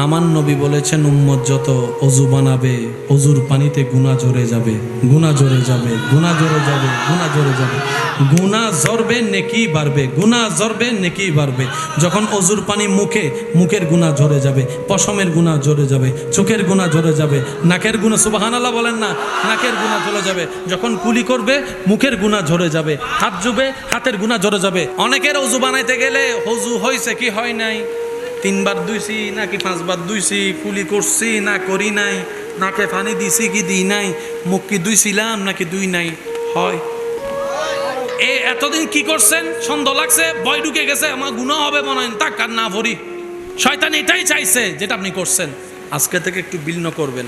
আমার নবী বলেছেন উম্মত যত অজু বানাবে অজুর পানিতে গুনাহ ঝরে যাবে, গুনাহ ঝরে যাবে, গুনাহ ঝরে যাবে, গুনাহ ঝরে যাবে, গুনাহ ঝরবে নেকি বাড়বে, গুনাহ ঝরবে নেকি বাড়বে। যখন অজুর পানি মুখের গুনাহ ঝরে যাবে, পশমের গুনাহ ঝরে যাবে, চোখের গুনাহ ঝরে যাবে, নাকের গুনাহ, সুবহানাল্লাহ বলেন না, নাকের গুনাহ ঝরে যাবে। যখন কুলি করবে মুখের গুনাহ ঝরে যাবে, হাত ধুবে হাতের গুনাহ ঝরে যাবে। অনেকের অজু বানাইতে গেলে অজু হয়েছে কি হয় নাই, 3 বার ধুইছি নাকি 5 বার ধুইছি, কুলি করছি না করি নাই, নাকে পানি দিছি কি দিই নাই, মুখ কি ধুইছিলাম নাকি ধুই নাই, হয়। এতদিন কি করছেন, ছন্দ লাগছে, ভয় ঢুকে গেছে, আমার গুনাহ হবে মনে হয়, তাক আর না ভরি। শয়তান এটাই চাইছে যেটা আপনি করছেন। আজকে থেকে একটু বিলীন করবেন।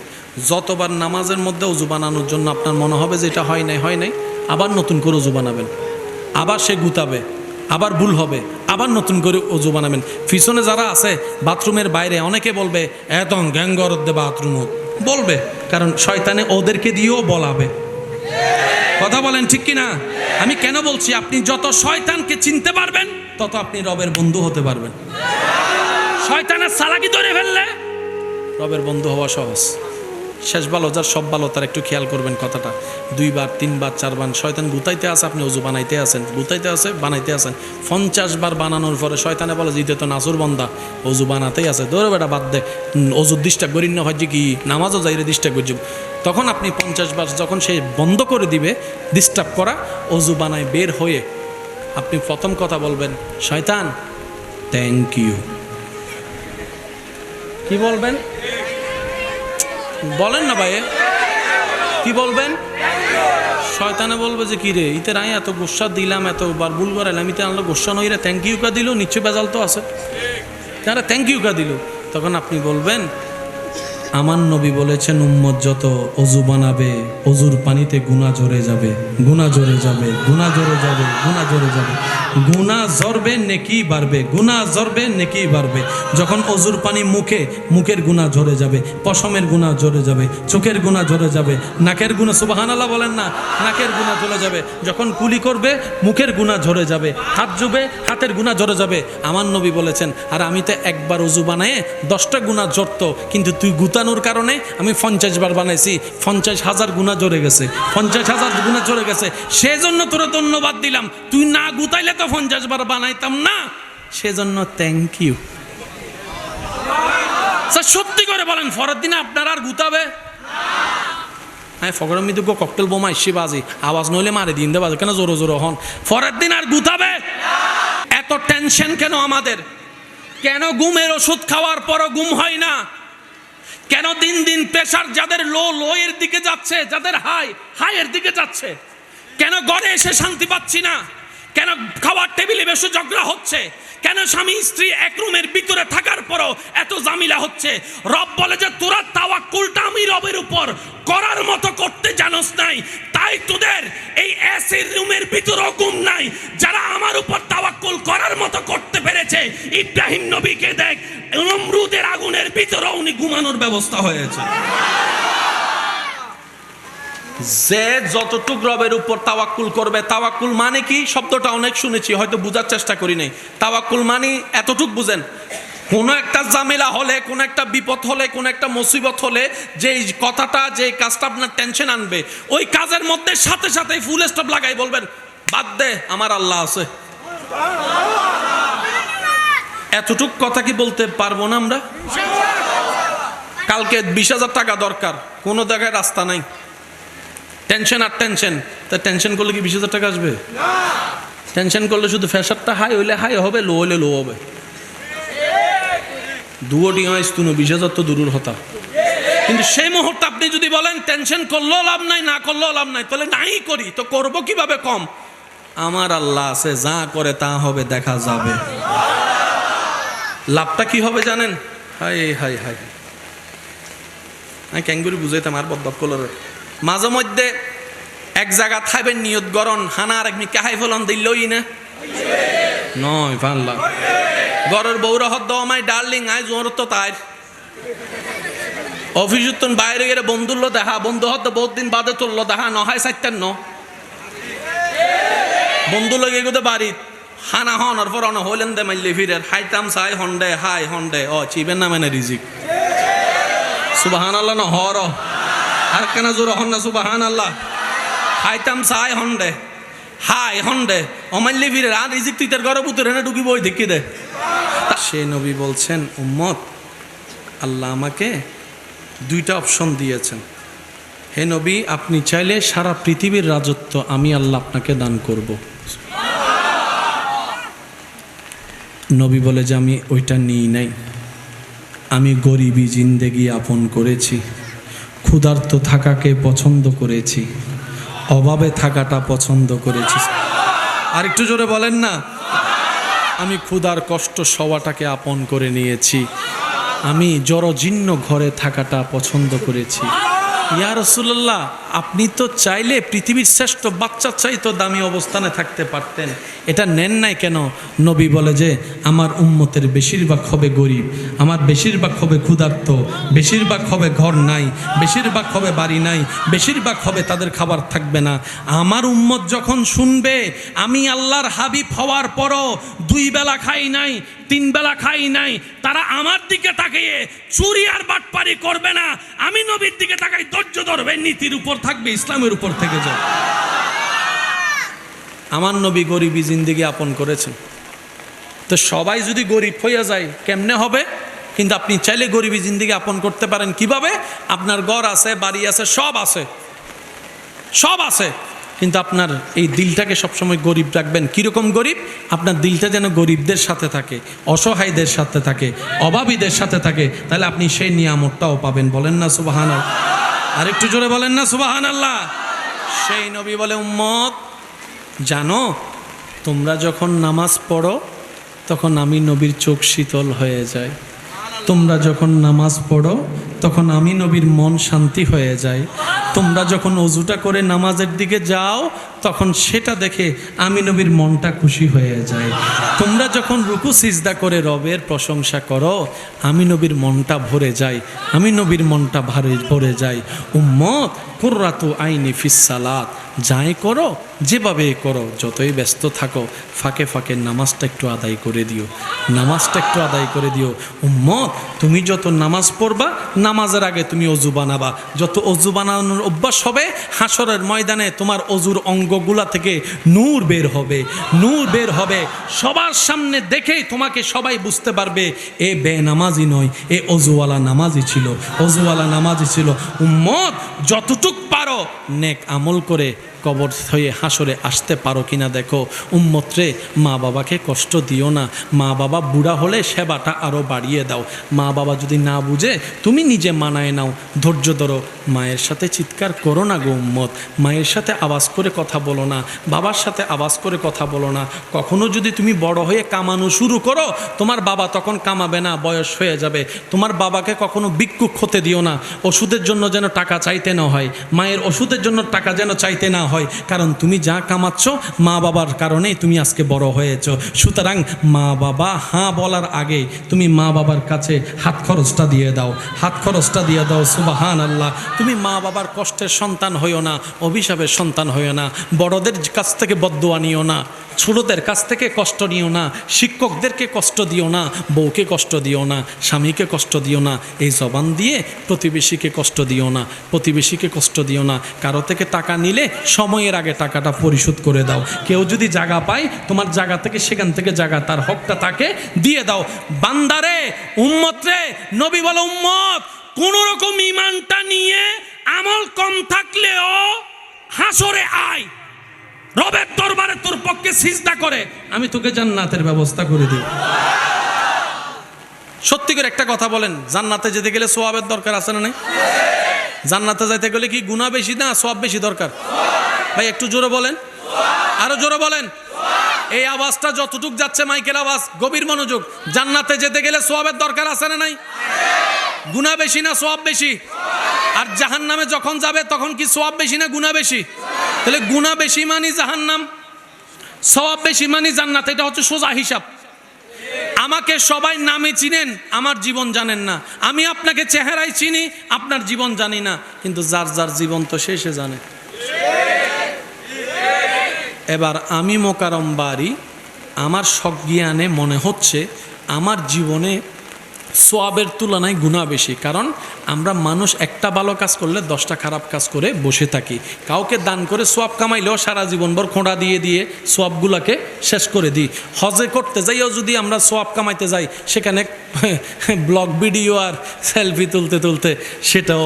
যতবার নামাজের মধ্যে অজু বানানোর জন্য আপনার মনে হবে যে এটা হয় নাই, আবার নতুন করে অজু বানাবেন। আবার সে গুতাবে, আবার ভুল হবে, আবার নতুন করে অজু বানাবেন। পিছনে যারা আছে বাথরুমের বাইরে অনেকে বলবে এত গ্যাঙ্গর দে বাথরুম বলবে, কারণ শয়তানে ওদেরকে দিয়েও বলাবে। কথা বলেন ঠিক কিনা? আমি কেন বলছি, আপনি যত শয়তানকে চিনতে পারবেন তত আপনি রবের বন্ধু হতে পারবেন। শয়তানের চালাকি ধরে ফেললে রবের বন্ধু হওয়া সহজ। শেষ ভালো যার সব ভালো তার একটু খেয়াল করবেন কথাটা। 2 বার 3 বার 4 বার শয়তান গুতাইতে আছে, আপনি অজু বানাইতে আছেন, গুতাইতে আছে বানাইতে আছেন। 50 বার বানানোর পরে শয়তানে বলে জিতে তো নাসুর বন্দা, অজু বানাতেই আছে, ধরে বেটা বাদ দে, অজুর ডিস্টার্ব করি না, হয় যে কি নামাজও যাইরে ডিস্টার্ব করছি। তখন আপনি 50 বার যখন সে বন্ধ করে দিবে ডিস্টার্ব করা, অজু বানায় বের হয়ে আপনি প্রথম কথা বলবেন, শয়তান থ্যাংক ইউ। কি বলবেন? বলেন না ভাই, কি বলবেন? শয়তানে বলবে যে কি রে ইতে রাই এত গোসা দিলাম, এতবার ভুল করাইলাম, ইতে আনলো গোসা নইরে থ্যাংক ইউ কা দিল, নিশ্চয় বেজাল তো আছে, তারা থ্যাংক ইউ কা দিল। তখন আপনি বলবেন আমার নবী বলেছেন উম্মত যত অজু বানাবে অজুর পানিতে গুনাহ ঝরে যাবে, গুনাহ ঝরে যাবে, গুনাহ ঝরে যাবে, গুনাহ ঝরে যাবে, গুনাহ ঝরবে নেকি বাড়বে, গুনাহ ঝরবে নেকি বাড়বে। যখন অজুর পানি মুখের গুনাহ ঝরে যাবে, পশমের গুনাহ ঝরে যাবে, চোখের গুনাহ ঝরে যাবে, নাকের গুনাহ, সুবহানাল্লাহ বলেন না, নাকের গুনাহ ঝরে যাবে। যখন কুলি করবে মুখের গুনাহ ঝরে যাবে, হাত ধুবে হাতের গুনাহ ঝরে যাবে। আমার নবী বলেছেন, আর আমি তো একবার অজু বানায়ে 10টা গুনাহ ঝরতো, কিন্তু তুই গুতানোর কারণে আমি 50 বার বানাইছি, 50,000 গুনাহ ঝরে গেছে, 50,000 গুনাহ ঝরে গেছে, সেজন্য তোরা ধন্যবাদ দিলাম। তুই না গুতাইলে তো 50 বার বানাইতাম না, সেজন্য থ্যাংক ইউ। সত্যি করে বলেন, পরের দিনে আপনার আর গুতাবে? হ্যাঁ, ফকরের মৃত্যু ককটেল বোমা এসে বাজি, আওয়াজ নইলে মারে দিন দে বাজে কেন জোরো জোরো হন, পরের দিন আর গুতাবে? এত টেনশন কেন আমাদের? কেন ঘুমের ওষুধ খাওয়ার পরও ঘুম হয় না? কেন দিন দিন প্রেশার যাদের লো এর দিকে যাচ্ছে, যাদের হাই এর দিকে যাচ্ছে? কেন ঘরে এসে শান্তি পাচ্ছি না? কেন খাওয়ার টেবিলে বেশি ঝগড়া হচ্ছে? কেন স্বামী স্ত্রী এক রুমের ভিতরে থাকার পরও এত জামিলা হচ্ছে? রব বলে যে তোরা তাওয়াক্কুলটা আমি রবের উপর করার মতো করতে জানোস নাই, তাই তোদের এই এসি রুমের ভিতরেও ঘুম নাই। যারা আমার উপর তাওয়াক্কুল করার মতো করতে পেরেছে, ইব্রাহিম নবীকে দেখ, নমরুদের আগুনের ভিতরেও উনি ঘুমানোর ব্যবস্থা হয়েছে। যে যতটুক রবের উপর তাওয়াক্কুল করবে, তাওয়াক্কুল মানে কি শব্দটা অনেক শুনেছি, হয়তো বোঝার চেষ্টা করি নাই। তাওয়াক্কুল মানে এতটুক বুঝেন, কোনো একটা ঝামেলা হলে, কোনো একটা বিপদ হলে, কোনো একটা মুসিবত হলে যে কথাটা, যে কাজটা আপনার টেনশন আনবে, ওই কাজের মধ্যে সাথে সাথে ফুল স্টপ লাগাই বলবেন বাদ দে আমার আল্লাহ আছে। এতটুক কথা কি বলতে পারবো না আমরা? কালকে 20,000 টাকা দরকার, কোনো জায়গায় রাস্তা নাই, টেনশন আর টেনশন। তা টেনশন করলে কি 20,000 টাকা আসবে? টেনশন করলে শুধু প্রেশারটা হাই হইলে হাই হবে, লো হইলে লো হবে। দুটি তুনো 20,000 তো দূরের হতা। কিন্তু সেই মুহূর্তে আপনি যদি বলেন টেনশন করলেও লাভ নাই, না করলেও লাভ নাই, তাহলে নাই করি তো করবো কিভাবে? কম আমার আল্লাহ আছে, যা করে তা হবে, দেখা যাবে। লাভটা কি হবে জানেন? হাই হাই হাই, আমি ক্যাঙ্গুরি বুঝাইতাম আর বদ কলরে। মাঝে মধ্যে এক জায়গা থাইবেন নিয়ত গরন, হানা আর একমি কাহাই ফলন দিলই না নয় পারলা ঘরের বউরা হদ্দ আমায় ডার্লিং আই জোর তো তাই অফিস বাইরে গেলে বন্ধুর দেখা, বন্ধু হদ্দ বহুত দিন বাদে তুললো দেখা, নহায় 4 বন্ধু লগে এগোতে বাড়ি হানা হনর পর অন হইলেন দে মাইলে ফিরের হাইতাম চাই হন্ডে হাই হন্ডে ও চিবেন না মানে রিজিক সুবহানাল্লাহ না হর আর কেন জোর হন না সুবহানাল্লাহ হাইতাম চাই হন্ডে হাই হন্ডে অমাইলে ফিরের আর রিজিক তুই তার ঘরে পুতুর হেনে ঢুকি বই দেখি দে সে নবী বলছেন উম্মত আল্লাহ আমাকে দুইটা অপশন দিয়েছেন হে নবী আপনি চাইলে সারা পৃথিবীর রাজত্ব আমি আল্লাহ আপনাকে দান করব নবী বলে যে আমি ওইটা নিই নাই আমি গরিবী জিন্দেগি আপন করেছি ক্ষুধার্ত থাকাকে পছন্দ করেছি অভাবে থাকাটা পছন্দ করেছি আর একটু জোরে বলেন না আমি ক্ষুধার কষ্ট সওয়াটাকে আপন করে নিয়েছি আমি জড়জীর্ণ ঘরে থাকাটা পছন্দ করেছি ইয়া রাসূলুল্লাহ আপনি তো চাইলে পৃথিবীর শ্রেষ্ঠ বাচ্চার চাইতো দামি অবস্থানে থাকতে পারতেন এটা নেন নাই কেন নবী বলে যে আমার উম্মতের বেশিরভাগ হবে গরিব আমার বেশিরভাগ হবে ক্ষুধার্ত বেশিরভাগ হবে ঘর নাই বেশিরভাগ হবে বাড়ি নাই বেশিরভাগ হবে তাদের খাবার থাকবে না আমার উম্মত যখন শুনবে আমি আল্লাহর হাবিব হওয়ার পরও 2 বেলা খাই নাই 3 বেলা খাই নাই তারা আমার দিকে তাকিয়ে চুরি আর বাটপারি করবে না আমি নবীর দিকে তাকাই ধৈর্য ধরবে নীতির উপর থাকবে ইসলামের উপর থেকে যায় আমার নবী গরিবী জিন্দেগি আপন করেছেন তো সবাই যদি গরিব হইয়া যায় কেমনে হবে কিন্তু আপনি চাইলে গরিবী জিন্দেগি আপন করতে পারেন কিভাবে আপনার ঘর আছে বাড়ি আছে সব আছে কিন্তু আপনার এই দিলটাকে সবসময় গরিব রাখবেন কীরকম গরিব আপনার দিলটা যেন গরিবদের সাথে থাকে অসহায়দের সাথে থাকে অভাবীদের সাথে থাকে তাহলে আপনি সেই নিয়ামতটাও পাবেন বলেন না সুবহানাল্লাহ আরেকটু জোরে বলেন না সুবহানাল্লাহ সেই নবী বলে উম্মত জানো তোমরা যখন নামাজ পড়ো তখন আমি নবীর চোখ শীতল হয়ে যায় তোমরা যখন নামাজ পড়ো তখন আমি নবীর মন শান্তি হয়ে যায় তোমরা যখন ওযুটা করে নামাজের দিকে যাও তখন সেটা দেখে আমি নবীর মনটা খুশি হয়ে যায় তোমরা যখন রুকু সিজদা করে রবের প্রশংসা করো আমি নবীর মনটা ভরে যায় আমি নবীর মনটা ভরে যায় উম্মত কুররাতু আইনি ফিস সালাত যাই করো যেভাবে করো যতই ব্যস্ত থাকো ফাঁকে ফাঁকে নামাজটা একটু আদায় করে দিও উম্মত তুমি যত নামাজ পড়বা নামাজের আগে তুমি অজু বানাবা যত অজু বানানোর অভ্যাস হবে হাসরের ময়দানে তোমার অজুর অঙ্গগুলা থেকে নূর বের হবে সবার সামনে দেখেই তোমাকে সবাই বুঝতে পারবে এ বেনামাজি নয় এ অজুওয়ালা নামাজি ছিল উম্মত যতটুক পারো নেক আমল করে কবর হয়ে হাসরে আসতে পারো কিনা দেখো উম্মত রে মা বাবাকে কষ্ট দিও না মা বাবা বুড়া হলে সেবাটা আরও বাড়িয়ে দাও মা বাবা যদি না বুঝে তুমি নিজে মানায় নাও ধৈর্য ধরো মায়ের সাথে চিৎকার করো না গো উম্মত মায়ের সাথে আওয়াজ করে কথা বলো না বাবার সাথে আওয়াজ করে কথা বলো না কখনো যদি তুমি বড় হয়ে কামানো শুরু করো তোমার বাবা তখন কামাবে না বয়স হয়ে যাবে তোমার বাবাকে কখনো ভিক্ষুক হতে দিও না ওষুধের জন্য যেন টাকা চাইতে না হয় মায়ের ওষুধের জন্য টাকা যেন চাইতে না হয় কারণ তুমি যা কামাচ্ছ মা বাবার কারণেই তুমি আজকে বড় হয়েছো সুতরাং মা বাবা হ্যাঁ বলার আগে তুমি মা বাবার কাছে হাত খরচটা দিয়ে দাও সুবহানাল্লাহ তুমি মা বাবার কষ্টের সন্তান হইও না অভিশাপের সন্তান হইও না বড়দের কাছ থেকে বদদুয়া নিও না ছোটদের কাছ থেকে কষ্ট নিও না শিক্ষকদেরকে কষ্ট দিও না বউকে কষ্ট দিও না স্বামীকে কষ্ট দিও না এই জবান দিয়ে প্রতিবেশীকে কষ্ট দিও না কারো থেকে টাকা নিলে সময়ের আগে টাকাটা পরিশোধ করে দাও কেউ যদি জায়গা পায় তোমার জায়গা থেকে সেখান থেকে জায়গা তার হকটা তাকে দিয়ে দাও বান্দারে উম্মত রে নবী বলে উম্মত কোন রকম ঈমানটা নিয়ে আমল কম থাকলেও হাসরে আয় রবের দরবারে তোর পক্ষে সিজদা করে আমি তোকে জান্নাতের ব্যবস্থা করে দিই সত্যি করে একটা কথা বলেন জান্নাতে যেতে গেলে সওয়াবের দরকার আছে না নাই জান্নাতে যাইতে গেলে কি গুনাহ বেশি না সওয়াব বেশি দরকার ভাই একটু জোরে বলেন আরো জোরে বলেন এই আওয়াজটা যতটুক যাচ্ছে মাইকের আওয়াজ গভীর মনোযোগ জান্নাতে যেতে গেলে সওয়াবের দরকার আছে না নাই গুনাহ বেশি না সওয়াব বেশি আর জাহান্নামে যখন যাবে তখন কি সওয়াব বেশি না গুনাহ বেশি তাহলে গুনাহ বেশি মানে জাহান্নাম সওয়াব বেশি মানে জান্নাত এটা হচ্ছে সোজা হিসাব আমাকে সবাই নামে চিনেন আমার জীবন জানেন না আমি আপনাকে চেহারায় চিনি আপনার জীবন জানি না কিন্তু যার যার জীবন তো শেষে জানে এবার আমি মোকারম বাড়ি আমার সজ্ঞানে মনে হচ্ছে আমার জীবনে সোয়াবের তুলনায় গুনাহ বেশি, কারণ আমরা মানুষ একটা ভালো কাজ করলে 10টা খারাপ কাজ করে বসে থাকি। কাউকে দান করে সোয়াব কামাইলেও সারা জীবনভর খোঁড়া দিয়ে দিয়ে সোয়াবগুলোকে শেষ করে দিই। হজে করতে যাইও যদি আমরা সোয়াব কামাইতে যাই, সেখানে ব্লগ ভিডিও আর সেলফি তুলতে তুলতে সেটাও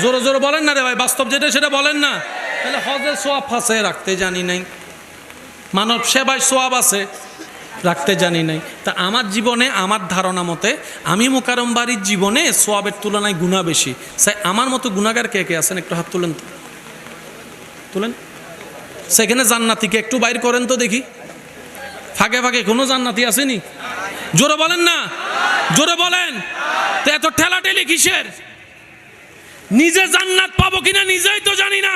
জোরে জোরে বলেন না রে ভাই, বাস্তব যেটা সেটা বলেন না। তাহলে হজের সোয়াব আছে রাখতে জানি নাই, মানব সেবায় সোয়াব আছে রাখতে জানি নাই। তা আমার জীবনে আমার ধারণা মতে আমি মোকাররম বাড়ির জীবনে সোয়াবের তুলনায় গুনাহ বেশি। স্যার আমার মতো গুনাহগার কে কে আছেন একটু হাত তুলেন তো, তুলেন। সেখানে জান্নাতিকে একটু বাইর করেন তো দেখি, ফাঁকে ফাঁকে কোনো জান্নাতি আসেনি? জোরে বলেন না, জোরে বলেন। তো এত ঠেলাঠেলি কিসের? নিজে জান্নাত পাবো কিনা নিজেই তো জানি না,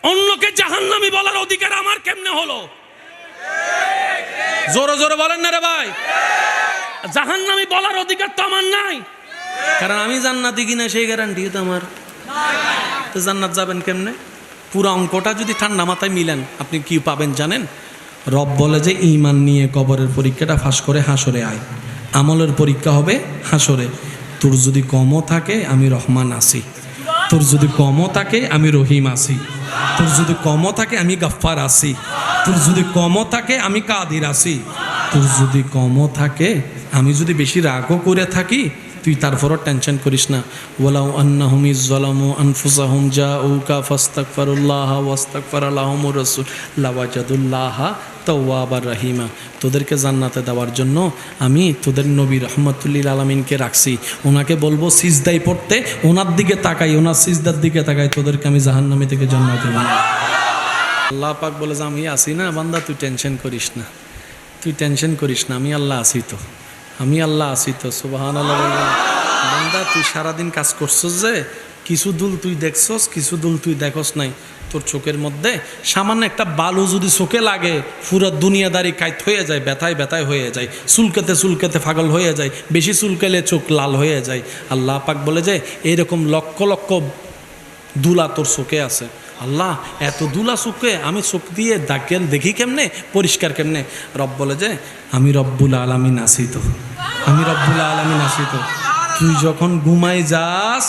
অন্যকে জাহান্নামী বলার অধিকার আমার কেমনে হলো? জোরে জোরে বলেন না রে ভাই। জাহান্নামী বলার অধিকার তো আমার নাই, কারণ আমি জান্নাতি কিনা সেই গ্যারান্টি তো আমার। তো জান্নাত যাবেন কেমনে? পুরো অঙ্কটা যদি ঠান্ডা মাথায় মিলেন আপনি কি পাবেন জানেন? রব বলে যে ঈমান নিয়ে কবরের পরীক্ষাটা ফাঁস করে হাসরে আয়, আমলের পরীক্ষা হবে হাসরে। তোর যদি কমও থাকে আমি রহমান আছি, তোর যদি কমও থাকে আমি রহিম আছি, তোর যদি কমও থাকে আমি গাফফার আছি, তোর যদি কমও থাকে আমি কাদির আছি, তোর যদি কমও থাকে আমি যদি বেশি রাগও করে থাকি তুই তারপরও টেনশন করিস না। ওয়ালাউ আন্নাহুম ইযলামু আনফুসাহুম জাউকা ফাস্তাগফিরুল্লাহ ওয়াস্তাগফারা লাহুমুর রাসূল লাওয়াজাদুল্লাহা তাওয়াবার রহিমা। তোদেরকে জান্নাতে দেওয়ার জন্য আমি তোদের নবী রহমতুল্লিল আলামিনকে রাখছি, ওনাকে বলবো সিজদায় পড়তে, ওনার দিকে তাকাই, ওনার সিজদার দিকে তাকাই, তোদেরকে আমি জাহান্নামী থেকে জান্নাতে বানাই। আল্লাহ পাক বলে যে আমি আসি না বান্দা, তুই টেনশন করিস না, তুই টেনশন করিস না, আমি আল্লাহ আসি তো, আমি আল্লাহ আসি তো। সুবহানাল্লাহ। বান্দা তুই সারাদিন কাজ করছস যে কিছু দুল তুই দেখছস, কিছু দুল তুই দেখস নাই। তোর চোখের মধ্যে সামান্য একটা বালু যদি চোখে লাগে পুরো দুনিয়াদারি কাইত হয়ে যায়, ব্যথায় ব্যথায় হয়ে যায়, চুলকাতে চুলকাতে পাগল হয়ে যায়, বেশি চুলকালে চোখ লাল হয়ে যায়। আল্লাহ পাক বলে যে এইরকম লক্ষ লক্ষ দুলা তোর চোখে আছে। আল্লাহ এত দুলা চোখে আমি চোখ দিয়ে দেখি কেমনে, পরিষ্কার কেমনে? রব বলে যে আমি রব্বুল আলামিন আছি তো, আমি রব্বুল আলামিন আছি তো। তুই যখন ঘুমাই যাস,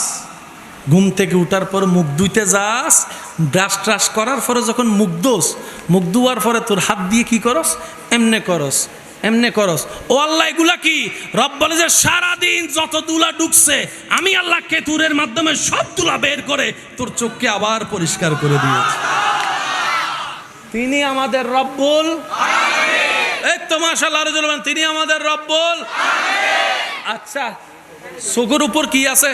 ঘুম থেকে উঠার পর মুখ ধুইতে যাস, ব্রাশ ট্রাশ করার পরে যখন মুখ দোস, মুখ ধোয়ার পরে তোর হাত দিয়ে কি করস? এমনে করস, এমনে করস। ও আল্লাহ এগুলা কি? রব বলে যে সারাদিন যত দুলা ঢুকছে আমি আল্লাহ কেতুরের মাধ্যমে সব দুলা বের করে তোর চোখকে আবার পরিষ্কার করে দিয়েছি। তিনি আমাদের রব্বুল আলামিন। এই তো মাশাআল্লাহ, তিনি আমাদের রব্বুল আলামিন। আচ্ছা চোখের উপর কি আছে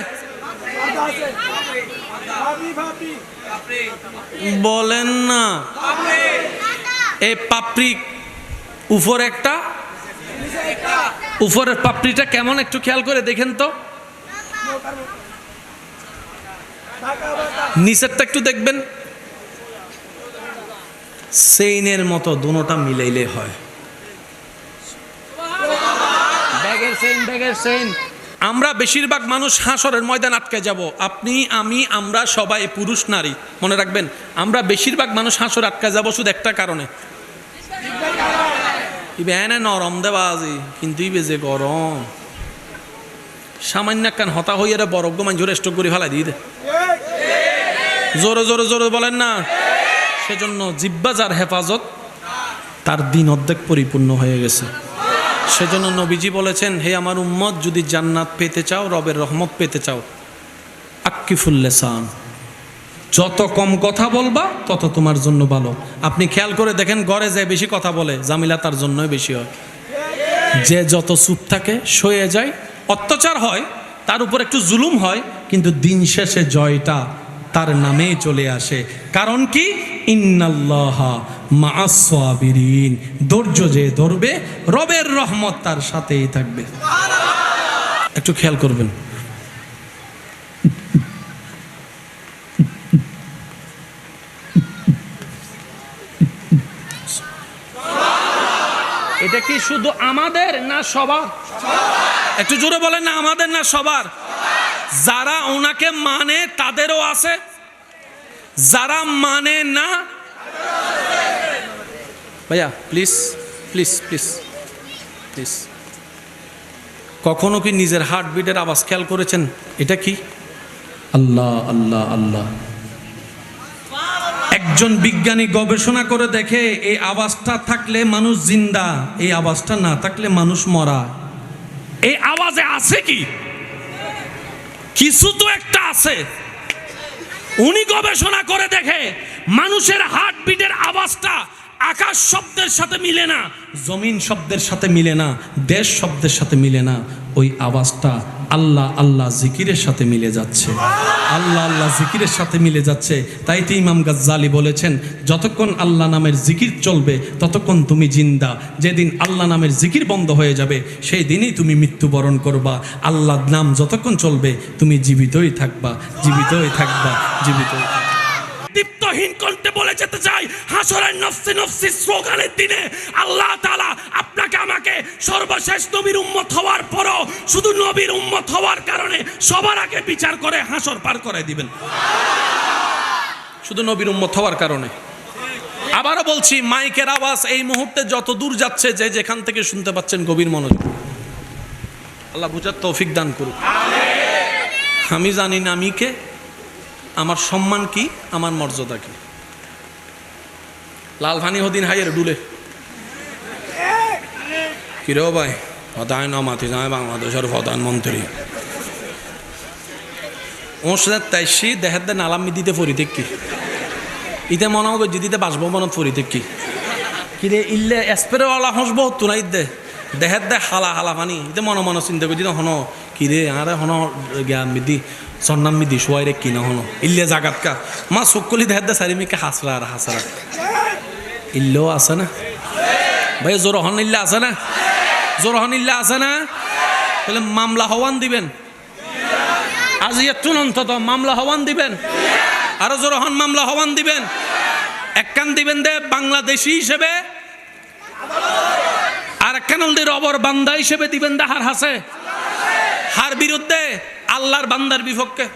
বলেন না? এই পাপড়ি উপরে একটা, উপরের পাপড়িটা কেমন একটু খেয়াল করে দেখেন তো, নিচেরটা একটু দেখবেন, সেইনের মতো দুটোটা মিলাইলে হয়। ব্যাগের চেইন, ব্যাগের চেইন। আমরা বেশিরভাগ মানুষ হাসরের ময়দান আটকে যাব। আপনি, আমি, আমরা সবাই, পুরুষ নারী, মনে রাখবেন আমরা বেশিরভাগ মানুষ হাসর আটকে যাব শুধু একটা কারণে, ইবেনে নরম দেবাজি কিন্তু ইবে যে গরম, সামান্য কান হতা হইয়া বরফ গোমান জোরে স্টক করে ফেলাই দিয়ে দে। জোরে জোরে জোরে বলেন না। সেজন্য জিব্বা যার হেফাজত তার দিন অর্ধেক পরিপূর্ণ হয়ে গেছে। সেজন্য নবীজি বলেছেন, হে আমার উম্মত, যদি জান্নাত পেতে চাও, রবের রহমত পেতে চাও, আক্কিফুল লিসান, যত কম কথা বলবা তত তোমার জন্য ভালো। আপনি খেয়াল করে দেখেন, ঘরে যে বেশি কথা বলে জামিলা তার জন্যই বেশি হয়। যে যত চুপ থাকে, সয়ে যায়, অত্যাচার হয়, তার উপর একটু জুলুম হয়, কিন্তু দিন শেষে জয়টা তার নামেই চলে আসে। কারণ কি? ইন্নাল্লাহা মাআস সাবিরিন, ধৈর্য যে ধরবে রবের রহমত তার সাথেই থাকবে। একটু খেয়াল করবেন। এটা কি শুধু আমাদের না সবার? একটু জোরে বলেন না, আমাদের না সবার? যারা ওনাকে মানে তাদেরও আছে, যারা মানে না ভাইয়া প্লিজ প্লিজ প্লিজ প্লিজ। কখনো কি নিজের হার্টবিটের আওয়াজ খেয়াল করেছেন? এটা কি? আল্লাহ আল্লাহ আল্লাহ। একজন বিজ্ঞানী গবেষণা করে দেখে এই আওয়াজটা থাকলে মানুষ জিন্দা, এই আওয়াজটা না থাকলে মানুষ মরা। এই আওয়াজে আছে কি? কিছু তো একটা আছে। উনি গবেষণা করে দেখে মানুষের হার্টবিটের আওয়াজটা আকাশ শব্দের সাথে মিলে না, জমিন শব্দের সাথে মিলে না, দেশ শব্দের সাথে মিলে না। ওই আওয়াজটা আল্লাহ আল্লাহ জিকিরের সাথে মিলে যাচ্ছে, আল্লাহ আল্লাহ জিকিরের সাথে মিলে যাচ্ছে। তাই তো ইমাম গাজ্জালি বলেছেন, যতক্ষণ আল্লাহ নামের জিকির চলবে ততক্ষণ তুমি জিন্দা, যেদিন আল্লাহ নামের জিকির বন্ধ হয়ে যাবে সেই দিনই তুমি মৃত্যুবরণ করবা। আল্লাহর নাম যতক্ষণ চলবে তুমি জীবিতই থাকবা, জীবিতই থাকবা, জীবিতই থাকবা। দীপ্তহীন কণ্ঠে বলে যেতে চাই, হাসরের নফসি নফসি স্লোগানের দিনে আল্লাহ তাআলা আপনাকে আমাকে সর্বশেষ নবীর উম্মত হওয়ার পরও শুধু নবীর উম্মত হওয়ার কারণে সবার আগে বিচার করে হাসর পার করে দিবেন, শুধু নবীর উম্মত হওয়ার কারণে। আবারও বলছি, মাইকের আওয়াজ এই মুহূর্তে যত দূর যাচ্ছে, যে যেখান থেকে শুনতে পাচ্ছেন গভীর মনোযোগ। আল্লাহ বুঝার তৌফিক দান করুক। আমি জানি না আমি কে, আমার সম্মান কি, আমার মর্যাদা কি। লাল ভানি হদিন হাইয়ের ডুলে কিরে ভাই হতায় না মাতি যায় বাংলাদেশের প্রধানমন্ত্রী ওর সাথে তাইসি দেহের দে নালামি দিতে ফরি দেখি ইতে মনে হবে দিতে বাসভবনত ফরি দেখি কিরে ইল্লে এসপেরওয়ালা হসব তুনাই দে দেহের দে হালা হালা পানি ইতে মনে মনে চিন্তা করি হন কিরে আরে হন জ্ঞান মিদি সন্নাম মিদি শোয়াই রে কিনা হন ইল্লে জাগাতকা মা চকুলি দেহের দে চারিমিকে হাসরা আর হাসরা ইল্লেও আছে না ভাই, জোর হন ইল্লে আছে না, জোর হন ইল্লে আছে না, তাহলে মামলা হওয়ান দিবেন আজ একটু অন্তত মামলা হওয়ান দিবেন, আরো জোর হন মামলা হওয়ান দিবেন, একখান দিবেন দে বাংলাদেশি হিসেবে, আর একখান হলদের অবর বান্দা হিসেবে দিবেন দে হার হাসে, হার বিরুদ্ধে আল্লাহর বান্দার বিপক্ষে।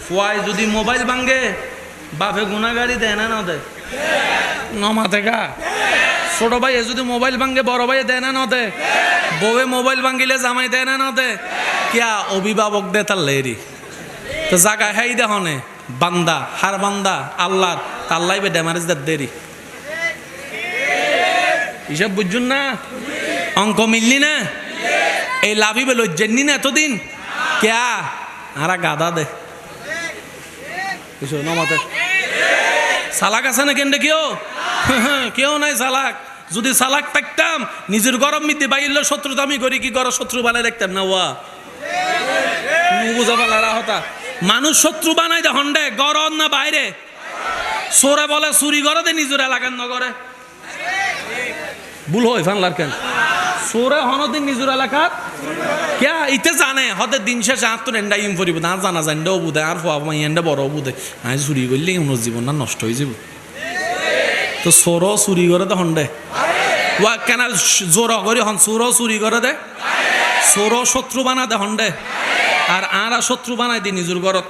ফুয়াই যদি মোবাইল ভাঙ্গে বাপে গুনাগাড়ি দেয় না না দেয় নমা থেকে, ছোট ভাই যদি মোবাইল ভাঙ্গে বড় ভাই দেয় না না দেয়, বউয়ে মোবাইল ভাঙ্গিলে জামাই দেয় না না দেয়, কিয়া অভিভাবক দে তার লেরি তো জাগা হাই দেখনে বান্দা হার বান্দা আল্লাহর আল্লাহ বে ড্যামারেজ দার দেরি হিসাব বুঝুন না, অঙ্ক মিললি না, এই লাভই বেলো জেননি না এতদিন কেয়া আরা গাদা দে নমাতে সালাক আছে না কেন কেউ কেউ নাই সালাক, যদি সালাক থাকতাম নিজের গরম মিদ্দি বাইল শত্রু আমি করি কি গর শত্রু বানাই দেখতাম না ওয়া বুঝা পালা হতা মানুষ শত্রু বানাই দে হন্ডে গরম না বাইরে সোরে বলে চুরি করে দে নিজের এলাকার নগরে ভুল হয় ফানলার কেন সোরে হনদিন নিজের এলাকার কে ইতে জানে হতে দিন শেষে আর তো এন্ডা ইম ফরিব না জানা জানডেও বুধে আর ফোয়া মাই এন্ডা বড় বুধে আই চুরি করলে উনার জীবন না নষ্ট হয়ে যাব তো সোর চুরি করে দে হন্ডে ওয়া কেন জোর করে হন সোর চুরি করে দে সোর শত্রু বানা দে হন্ডে আর আরা শত্রু বানাই দি নিজের ঘরত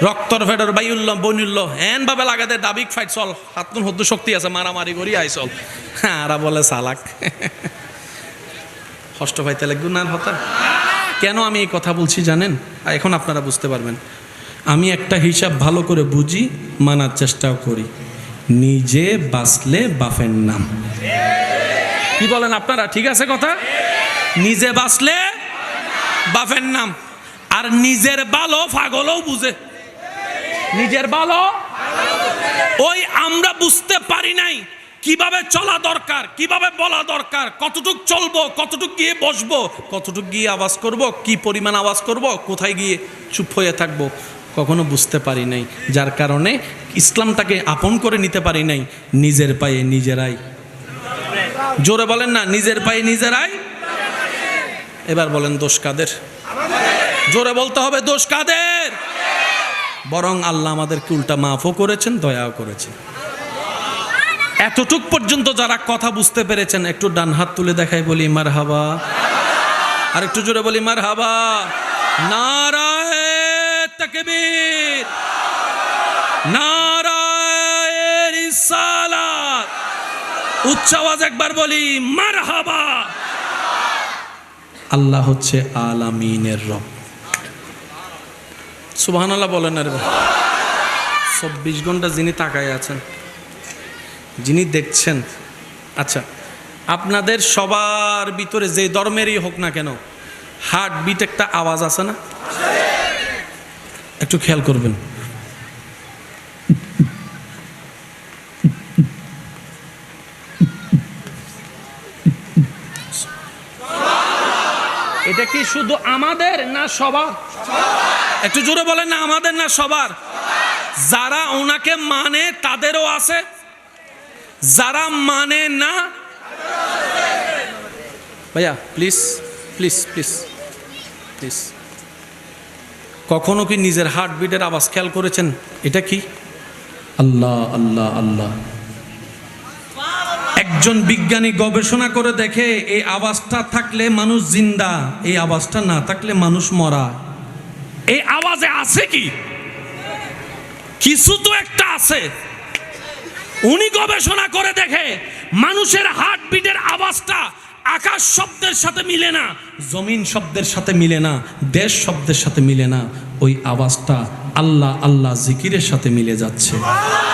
রক্তর ফেডর বাইউল্ল বনুল্ল এন ভাবে লাগাতে দাবিক ফাইট চল হাতুন হদ্দু শক্তি আছে মারামারি করি আই চল আরা বলে চালাক কষ্ট পাইতে লাগবে না হতা। কেন আমি এই কথা বলছি জানেন? এখন আপনারা বুঝতে পারবেন। আমি একটা হিসাব ভালো করে বুঝি, মানার চেষ্টাও করি। নিজে বাঁচলে বাপের নাম, কি বলেন আপনারা? ঠিক আছে কথা? নিজে বাঁচলে বাপের নাম, আর নিজের ভালো পাগলও বুঝে, নিজের ভালো ওই আমরা বুঝতে পারি নাই কিভাবে চলা দরকার, কিভাবে বলা দরকার, কতটুক চলবো, কতটুক গিয়ে বসবো, কতটুক গিয়ে আওয়াজ করব, কি পরিমাণ আওয়াজ করব, কোথায় গিয়ে চুপ হয়ে থাকবো, কখনো বুঝতে পারি নাই। যার কারণে ইসলামটাকে আপন করে নিতে পারি নাই। নিজের পায়ে নিজেরাই, জোরে বলেন না, নিজের পায়ে নিজেরাই। এবার বলেন দোষ কাদের? জোরে বলতে হবে দোষ কাদের? বরং আল্লাহ আমাদেরকে উল্টা মাফও করেছেন, দয়াও করেছেন। এতটুক পর্যন্ত যারা কথা বুঝতে পেরেছেন একটু ডান হাত তুলে দেখাই, বলি মারহাবা। আর একটু জোরে বলি মারহাবা। নারায়ে তাকবীর। উচ্চ আওয়াজ একবার বলি মারহাবা। আল্লাহ হচ্ছে আলামিনের রব। সুবহানাল্লাহ বলেন না রে ভাই। 24 ঘন্টা যিনি তাকায় আছেন, যিনি দেখছেন। আচ্ছা, আপনাদের সবার ভিতরে যে ধর্মেরই হোক না কেন, হার্ট বিট একটা আওয়াজ আছে না? একটু খেয়াল করবেন। এটা কি শুধু আমাদের না সবার? একটু জোরে বলেন না, আমাদের না সবার? যারা ওনাকে মানে তাদেরও আছে, যারা মানে না। ভাইয়া প্লিজ প্লিজ প্লিজ প্লিজ, কখনো কি নিজের হার্টবিটের আওয়াজ খেয়াল করেছেন? এটা কি? আল্লাহ আল্লাহ আল্লাহ। একজন বিজ্ঞানী গবেষণা করে দেখে এই আওয়াজটা থাকলে মানুষ জিন্দা, এই আওয়াজটা না থাকলে মানুষ মরা। এই আওয়াজে আছে কি? কিছু তো একটা আছে। উনি গবেষণা করে দেখে মানুষের হার্টবিটের আওয়াজটা আকাশ শব্দের সাথে মিলে না, জমিন শব্দের সাথে মিলে না, দেশ শব্দের সাথে মিলে না। ওই আওয়াজটা আল্লাহ আল্লাহ জিকিরের সাথে মিলে যাচ্ছে,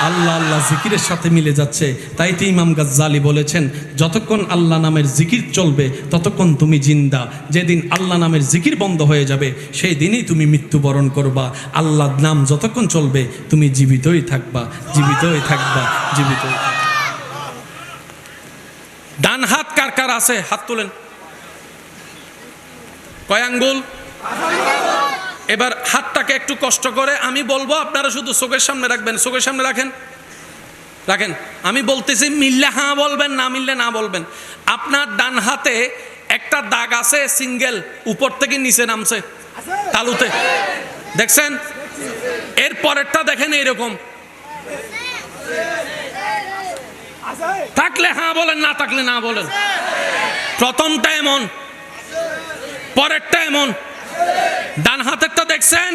আল্লাহ আল্লাহ জিকিরের সাথে মিলে যাচ্ছে। তাই তো ইমাম গাজ্জালি বলেছেন, যতক্ষণ আল্লাহ নামের জিকির চলবে ততক্ষণ তুমি জিন্দা, যেদিন আল্লাহ নামের জিকির বন্ধ হয়ে যাবে সেই দিনই তুমি মৃত্যুবরণ করবা। আল্লাহর নাম যতক্ষণ চলবে তুমি জীবিতই থাকবা, জীবিতই থাকবা, জীবিতই থাকবা। ডান হাত কার কার আছে? হাত তোলেন। কয় আঙ্গুল? এবার হাতটাকে একটু কষ্ট করে আমি বলবো, আপনারা শুধু চোখের সামনে রাখবেন। চোখের সামনে রাখেন, রাখেন। আমি বলতেছি, মিললে হ্যাঁ বলবেন, না মিললে না বলবেন। আপনার ডান হাতে একটা দাগ আছে, সিঙ্গেল, উপর থেকে নিচে নামছে তালুতে, দেখছেন? এর পরেরটা দেখেন এইরকম। থাকলে হ্যাঁ বলেন, না থাকলে না বলেন। প্রথমটা এমন, পরেরটা এমন। ডান হাতেরটা দেখছেন?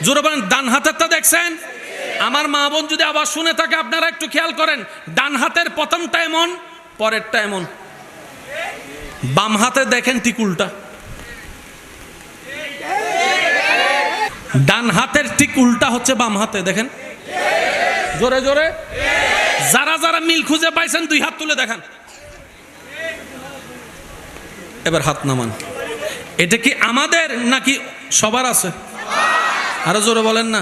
জোরে বলেন, ডান হাতেরটা দেখছেন? আমার মা বোন যদি আবার শুনে থাকে আপনারা একটু খেয়াল করেন। ডান হাতের প্রথমটা এমন, পরেরটা এমন। বাম হাতে দেখেন ঠিক উল্টা। ডান হাতের ঠিক উল্টা হচ্ছে বাম হাতে, দেখেন জোরে জোরে। যারা যারা মিল খুঁজে পাইছেন 2 হাত তুলে দেখান। এবার হাত নামান। এটা কি আমাদের নাকি সবার আছে? আরো জোরে বলেন না।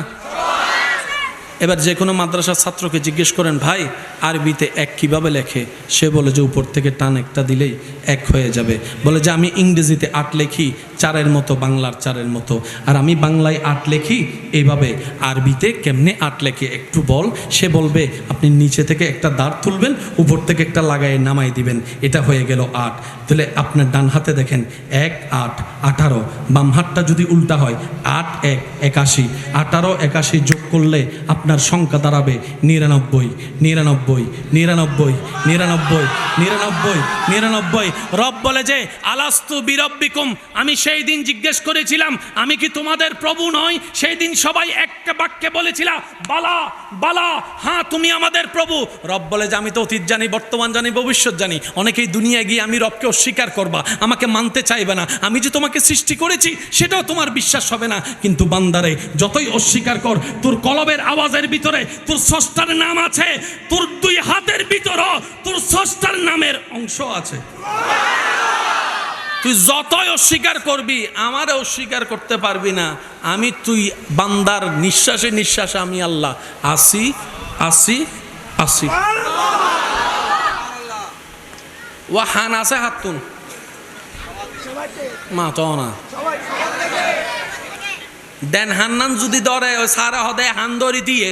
এবার যে কোনো মাদ্রাসার ছাত্রকে জিজ্ঞেস করেন, ভাই আরবিতে এক কিভাবে লেখে? সে বলে যে উপর থেকে টান একটা দিলেই এক হয়ে যাবে। বলে যে আমি ইংরেজিতে 8 লেখি 4-এর মতো, বাংলার 4-এর মতো, আর আমি বাংলায় 8 লেখি এইভাবে। আরবিতে কেমনে 8 লেখে একটু বল। সে বলবে আপনি নিচে থেকে একটা দাঁড় তুলবেন, উপর থেকে একটা লাগায় নামাই দিবেন, এটা হয়ে গেল 8। তাহলে আপনার ডান হাতে দেখেন 1 8 18, বাম হাতটা যদি উল্টা হয় 8 1 81, 18 81 যোগ করলে আপনার সংখ্যা দাঁড়াবে 99 99 99 99 99 99। রব বলে যে আলাস্তু বিরব্বিকুম, আমি সেই দিন জিজ্ঞেস করেছিলাম আমি কি তোমাদের প্রভু নই? সেই দিন সবাই এক বাক্যে বলেছিল বালা বালা, হ্যাঁ তুমি আমাদের প্রভু। রব বলে যে আমি তো অতীত জানি, বর্তমান জানি, ভবিষ্যৎ জানি। অনেকেই দুনিয়ায় গিয়ে আমি রবকে অস্বীকার করবা, আমাকে মানতে চাইবে না। আমি যে তোমাকে সৃষ্টি করেছি সেটাও তোমার বিশ্বাস হবে না। কিন্তু বান্দারে যতই অস্বীকার কর, তোর কলবের আওয়াজের ভিতরে তোর স্রষ্টার নাম আছে। তোর 2 হাতের ভিতরও তোর স্রষ্টার নামের অংশ আছে। তুই যতই অস্বীকার করবি আমারে অস্বীকার করতে পারবি না। আমি তুই বান্দার নিঃশ্বাসে নিঃশ্বাসে আমি আল্লাহ আসি আসি আসি। ও হান আছে হাতুন মা তো না দেন হান্নান যদি ধরে ওই সারা হদে হান ধরি দিয়ে।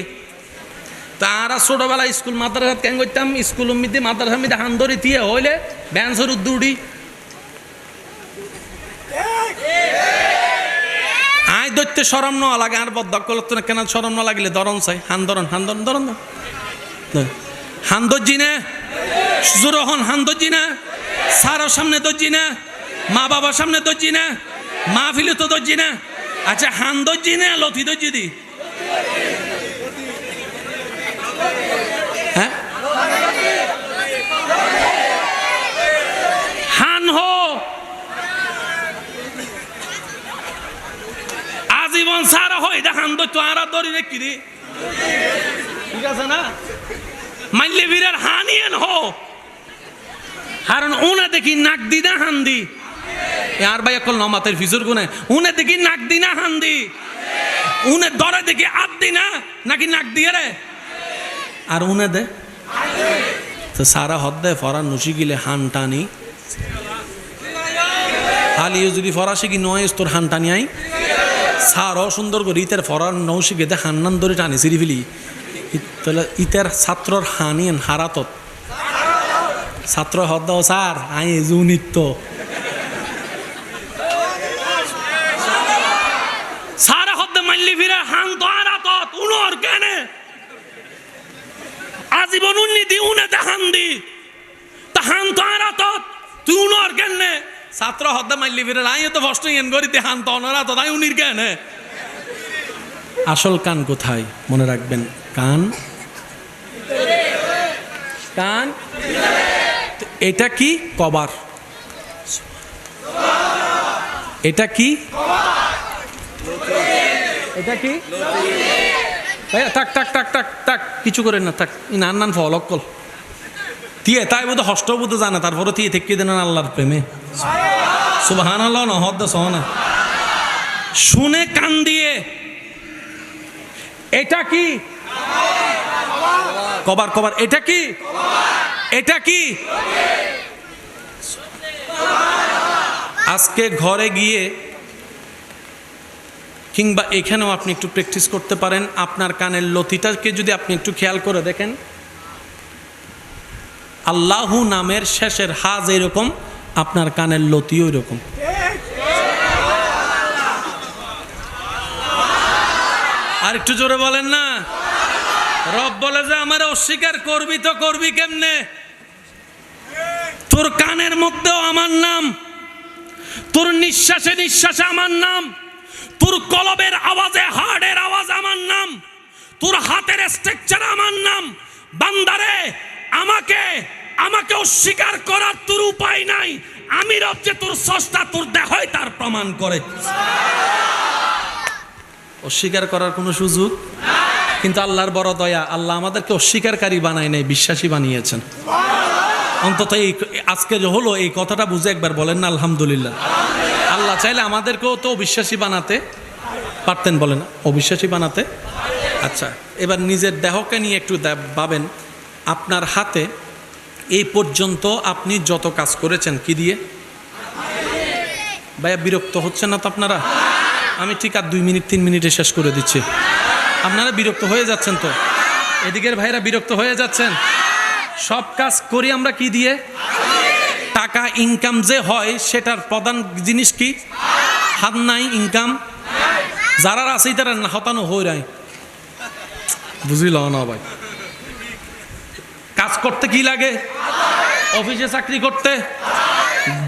তারা ছোটবেলা স্কুল মাদ্রাসা কেন করতাম, স্কুল মিদে মাদ্রাসা মিদে হান ধরি দিয়ে হইলে ব্যান্সর উদ্দুড়ি আয় দৈত্যে সরম না লাগে। আর বদকল কেন সরম না লাগলে ধরন চাই, হান ধরন হান ধরন ধরন হান দর্জি না, জোর হন হান দর্জি না, সারার সামনে দর্জি না, মা বাবার সামনে দর্জি না, মা ফিলে তো দর্জি না। আচ্ছা হান দর্জি না লথি দর্জি দি? হ্যাঁ এটা হান তো আর ধরি রে কি রে ঠিক আছে না মাইলে বীরের হানিয়েন হো কারণ উনা দেখি নাক দি না হান দি আর ভাই একল নমাতের ফিজুর গুনে উনে দেখি নাক দি না হান দি উনে দরে দেখি আদ দি না নাকি নাক দিয়ে রে আর উনে দে তো সারা হদ্দে ফরান নুসি গিলে হান টানি হালিও যদি ফরাসি কি নয় তোর হান টানি আই সারও সুন্দর করে ইতের ফরান নৌসি গেতে হান্নান ধরে টানি সিরি ফিলি তাহলে ইতের ছাত্রর হানিয়েন হারাতত ছাত্র হদ্দ স্যার আই এজু নিত্য সারা হদ্দে মাল্লি ফিরে হান তো হারাতত উনর কেনে আজীবন উন্নীতি উনে দেখান দি তাহান তো হারাতত তুই উনর কেনে ছাত্র হদ্দে মাল্লি ফিরে আই তো ফষ্ট ইয়েন করিতে হান তো অনারাতত আই উনির কেনে আসল কান কোথায় মনে রাখবেন কান কান এটা কি কভার এটা কি এটা কি থাক থাক থাক থাক থাক কিছু করেন না থাক নান নান ফলক কল তিয়ে তাই বোধ হষ্ট বোধ জানে তারপরে তিয়ে থেকে দেন আল্লাহর প্রেমে সুবহানাল্লাহ নহদ সহনা শুনে কান দিয়ে এটা কি কভার কভার এটা কি এটা কি আজকে ঘরে গিয়ে কিংবা এখানেও আপনি একটু প্র্যাকটিস করতে পারেন আপনার কানের লতিটাকে যদি আপনি একটু খেয়াল করে দেখেন আল্লাহু নামের শেষের হা যেরকম আপনার কানের লতিও এরকম আর একটু জোরে বলেন না রব বলে যে আমার অস্বীকার করবি তো করবি কেমনে তোর কানের মধ্যেও আমার নাম তোর নিঃশ্বাসে নিঃশ্বাসে আমার নাম তোর কলবের আওয়াজে হার্টের আওয়াজ আমার নাম তোর হাতের স্ট্রাকচার আমার নাম বান্দারে আমাকে আমাকে অস্বীকার করার তোর উপায় নাই আমি রব যে তোর স্রষ্টা তোর দেহই তার প্রমাণ করে অস্বীকার করার কোনো সুযোগ কিন্তু আল্লাহর বড় দয়া আল্লাহ আমাদেরকে অস্বীকারকারী বানায় নাই বিশ্বাসী বানিয়েছেন অন্তত এই আজকে হলো এই কথাটা বুঝে একবার বলেন না আলহামদুলিল্লাহ আল্লাহ চাইলে আমাদেরকেও তো অবিশ্বাসী বানাতে পারতেন বলেন অবিশ্বাসী বানাতে আচ্ছা এবার নিজের দেহকে নিয়ে একটু ভাবেন আপনার হাতে এই পর্যন্ত আপনি যত কাজ করেছেন কি দিয়ে ভাইয়া বিরক্ত হচ্ছেন না তো আপনারা আমি ঠিক আর 2 মিনিট 3 মিনিটে শেষ করে দিচ্ছি আপনারা বিরক্ত হয়ে যাচ্ছেন তো এদিকের ভাইরা বিরক্ত হয়ে যাচ্ছেন সব কাজ করি আমরা কি দিয়ে টাকা ইনকাম যে হয় সেটার প্রধান জিনিস কি হাত নাই ইনকাম যারা আছে তারা হতানো হয়ে যায় বুঝিল না ভাই কাজ করতে কি লাগে অফিসে চাকরি করতে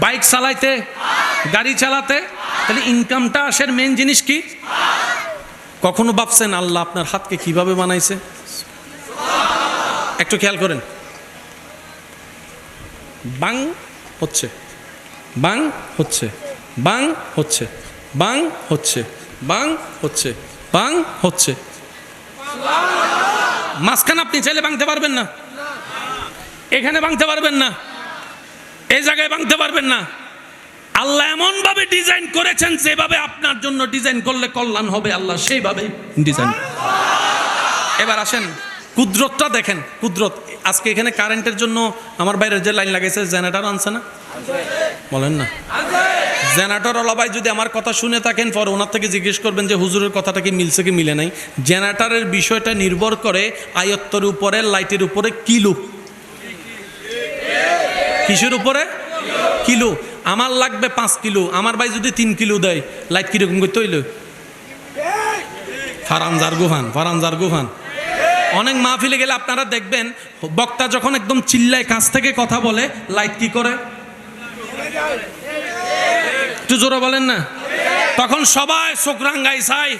বাইক চালাইতে গাড়ি চালাতে তাহলে ইনকামটা আসের মেন জিনিস কি কখনো ভাবছেন আল্লাহ আপনার হাতকে কিভাবে বানাইছে একটু খেয়াল করেন বাং হচ্ছে বাং হচ্ছে বাং হচ্ছে বাং হচ্ছে বাং হচ্ছে বাং হচ্ছে মাঝখানে আপনি চাইলে ভাঙতে পারবেন না এখানে ভাঙতে পারবেন না এই জায়গায় ভাঙতে পারবেন না আল্লাহ এমন ভাবে ডিজাইন করেছেন যেভাবে আপনার জন্য ডিজাইন করলে কল্যাণ হবে আল্লাহ সেইভাবে ডিজাইন এবার আসেন কুদরতটা দেখেন কুদরত আজকে এখানে কারেন্টের জন্য আমার বাইরের যে লাইন লাগাইছে জেনারেটর আনছে না বলেন না জেনারেটর ওলাবাই যদি আমার কথা শুনে থাকেন পরে ওনার থেকে জিজ্ঞেস করবেন যে হুজুরের কথাটা কি মিলছে কি মিলে নাই জেনারেটরের বিষয়টা নির্ভর করে আয়ত্তের উপরে লাইটের উপরে কিলো কিসের উপরে কিলো আমার লাগবে 5 কিলো আমার ভাই যদি 3 কিলো দেয় লাইট কিরকম করতে হইল ফারানজার গুফান অনেক মাহফিলে গেলে আপনারা দেখবেন বক্তা যখন একদম চিল্লায় কাছ থেকে কথা বলে লাইট কি করে একটু জোরে বলেন না তখন সবাই চোখ রাঙ্গাই চাই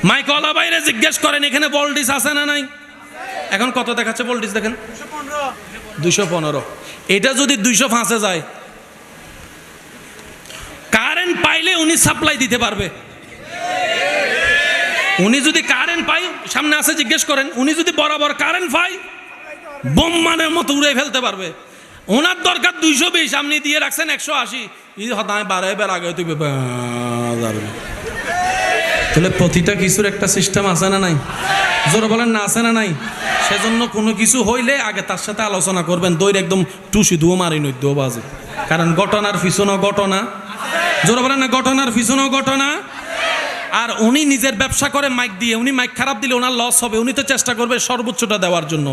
মাইকলা বাইরে জিজ্ঞেস করেন এখানে ভোল্টেজ আছে না নাই এখন কত দেখাচ্ছে ভোল্টেজ দেখেন 215 এটা যদি 205 যায় কারেন্ট পাইলে উনি সাপ্লাই দিতে পারবে। উনি যদি কারেন্ট পাই, সামনে আছে জিজ্ঞেস করেন, উনি যদি বরাবর কারেন্ট পাই বোম মানের মতো উড়ে ফেলতে পারবে। ওনার দরকার 220, আপনি দিয়ে রাখছেন 180, হতায় বারে বের আগে তুই তাহলে প্রতিটা কিছুর একটা সিস্টেম আছে না নাই? জোরে বলেন না, আছে না নাই? সেজন্য কোনো কিছু হইলে আগে তার সাথে আলোচনা করবেন, দৈর একদম টুসি দুও মারি নই দো বাজে, কারণ ঘটনার পিছনেও ঘটনা। জোরে বলেন না, ঘটনার পিছনেও ঘটনা। আর উনি নিজের ব্যবসা করে মাইক দিয়ে, উনি মাইক খারাপ দিলে ওনার লস হবে, উনি তো চেষ্টা করবে সর্বোচ্চটা দেওয়ার জন্য।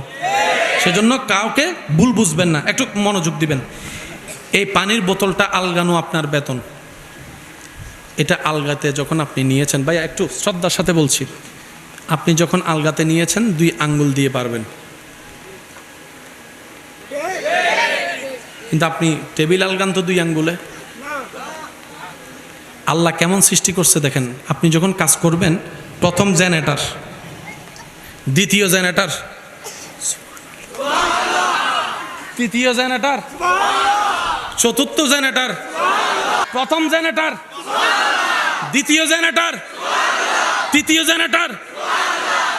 সেজন্য কাউকে ভুল বুঝবেন না, একটু মনোযোগ দিবেন। এই পানির বোতলটা আলগানো আপনার বেতন, এটা আলগাতে যখন আপনি নিয়েছেন, ভাইয়া একটু শ্রদ্ধার সাথে বলছি, আপনি যখন আলগাতে নিয়েছেন 2 আঙ্গুল দিয়ে পারবেন, কিন্তু আপনি টেবিল আলগান তো 2 আঙ্গুলে। আল্লাহ কেমন সৃষ্টি করছে দেখেন, আপনি যখন কাজ করবেন, প্রথম জেনারেটর, দ্বিতীয় জেনারেটর, তৃতীয় জেনারেটর, চতুর্থ জেনারেটর, প্রথম জেনারেটর, দ্বিতীয় জেনারেটর, তৃতীয় জেনারেটর,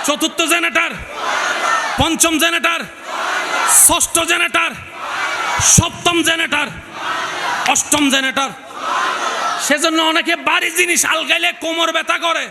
চতুর্থ জেনারেটর, পঞ্চম জেনারেটর, ষষ্ঠ জেনারেটর, সপ্তম জেনারেটর, অষ্টম জেনারেটর। সেজন্য অনেকে বাড়ি জিনিস আলগাইলে কোমর ব্যথা করে।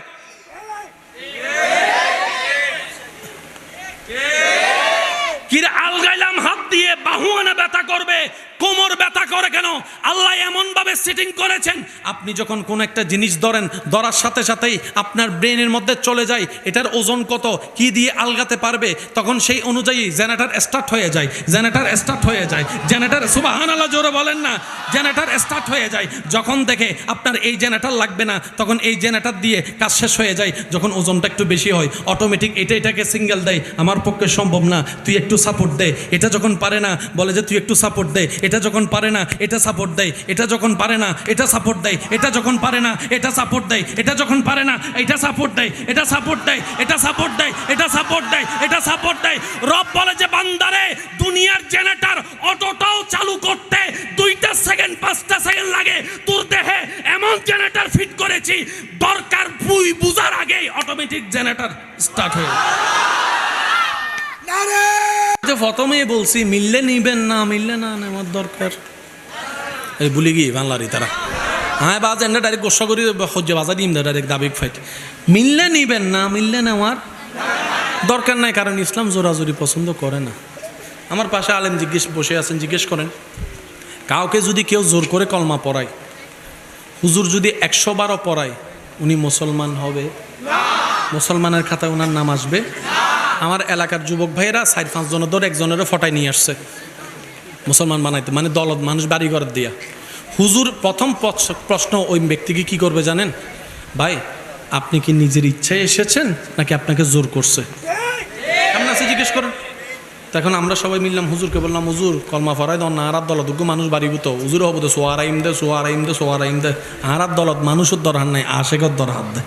কিরে আলগাইলাম হাত দিয়ে, বাহু আনা ব্যথা করবে, কোমর ব্যথা করে কেন? আল্লাহ এমন ভাবে সেটিং করেছেন, আপনি যখন কোন একটা জিনিস ধরেন, ধরার সাথে সাথেই আপনার ব্রেনের মধ্যে চলে যায় এটার ওজন কত, কি দিয়ে আলগাতে পারবে, তখন সেই অনুযায়ী জেনারেটর স্টার্ট হয়ে যায়, জেনারেটর স্টার্ট হয়ে যায়, জেনারেটর, সুবহানাল্লাহ জোরে বলেন না, জেনারেটর স্টার্ট হয়ে যায়। যখন দেখে আপনার এই জেনারেটর লাগবে না, তখন এই জেনারেটর দিয়ে কাজ শেষ হয়ে যায়। যখন ওজনটা একটু বেশি হয়, অটোমেটিক এটাকে সিঙ্গেল দেয়, আমার পক্ষে সম্ভব না, তুই একটু সাপোর্ট দে। এটা যখন পারে না, বলে যে তুই একটু সাপোর্ট দে। এটা যখন পারে না, এটা সাপোর্ট দেয়। এটা যখন পারে না, এটা সাপোর্ট দেয়। এটা যখন পারে না, এটা সাপোর্ট দেয়। এটা যখন পারে না, এটা সাপোর্ট দেয়। এটা সাপোর্ট দেয়, এটা সাপোর্ট দেয়, এটা সাপোর্ট দেয়, এটা সাপোর্ট দেয়। রব বলে যে বান্দারে, দুনিয়ার জেনারেটর অটোটাও চালু করতে 2টা সেকেন্ড 5টা সেকেন্ড লাগে, তোর দেহে এমন জেনারেটর ফিট করেছি, দরকার বুঝার আগেই অটোমেটিক জেনারেটর স্টার্ট হয়ে যায়। প্রথমেই বলছি, মিললে নিবেন, না মিললে না নেওয়ার দরকার। এই বলি কি বাংলারই তারা, হ্যাঁ বাজ এনে ডাইরেক্ট গোসা করি সহ্য বাজা দিম, ডাইরেক্ট দাবিক ফাইট। মিললে নিবেন, না মিললে নেওয়ার দরকার নাই, কারণ ইসলাম জোরাজোরি পছন্দ করে না। আমার পাশে আলেম বসে আছেন, জিজ্ঞেস করেন, কাউকে যদি কেউ জোর করে কলমা পড়ায়, হুজুর যদি 112 পড়ায়, উনি মুসলমান হবে? মুসলমানের খাতায় ওনার নাম আসবে? আমার এলাকার যুবক ভাইয়েরা 4-5 জনের ধরে একজনেরও ফটায় নিয়ে আসছে মুসলমান বানাইতে, মানে দলত মানুষ বাড়ি ঘর দিয়া। হুজুর প্রথম প্রশ্ন ওই ব্যক্তিকে কি করবে জানেন? ভাই আপনি কি নিজের ইচ্ছায় এসেছেন নাকি আপনাকে জোর করছে? কেমন আছে জিজ্ঞেস করেন। তখন আমরা সবাই মিললাম, হুজুরকে বললাম, হুজুর কলমা ফরাই দাও না, আর দলদুগ্গ মানুষ বাড়ি তো হুজুর হবো তো সোয়ারাইম দে, সোয়ারাইম দে, সোয়ারাইম দে। আর দলত মানুষের দরকার নাই, আশেকের দরকার দেয়।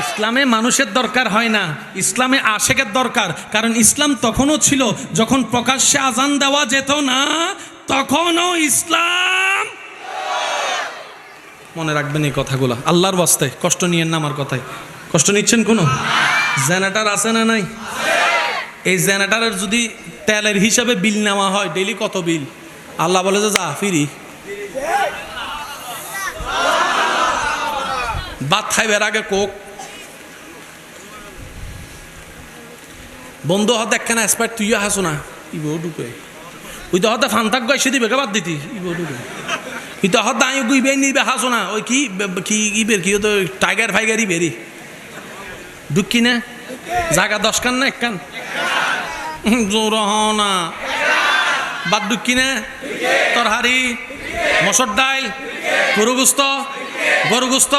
ইসলামে মানুষের দরকার হয় না, ইসলামে আশেকের দরকার। কারণ ইসলাম তখনও ছিল যখন প্রকাশ্যে আজান দেওয়া যেত না, তখনও ইসলাম। মনে রাখবেন এই কথাগুলো, আল্লাহর ওয়াস্তে কষ্ট নিয়েন না আমার কথায়। কষ্ট নিচ্ছেন কোনো? জেনারেটর আছে না নাই? এই জেনারেটরের যদি তেলের হিসাবে বিল নেওয়া হয়, ডেইলি কত বিল? আল্লাহ বলে যে যা ফিরি ভাত খাইবার আগে কোক, বন্ধু হতে একখানা এক্সপার্ট তুইও হাসো না, ইবো ঢুকে ওই তো হতে ফান্তাক গাইছে দিবে বাদ দিতি, ইবো ঢুকে ওই তো হতে আই গুইবে নিবে হাসো না, ওই কি কি ইবের কি তো টাইগার ফাইগারই বেরি ঢুকি না জায়গা 10 কান না 1 কান জোর না বাদ ঢুকি না তরহারি, মসুর ডাল, গরু গোস্ত,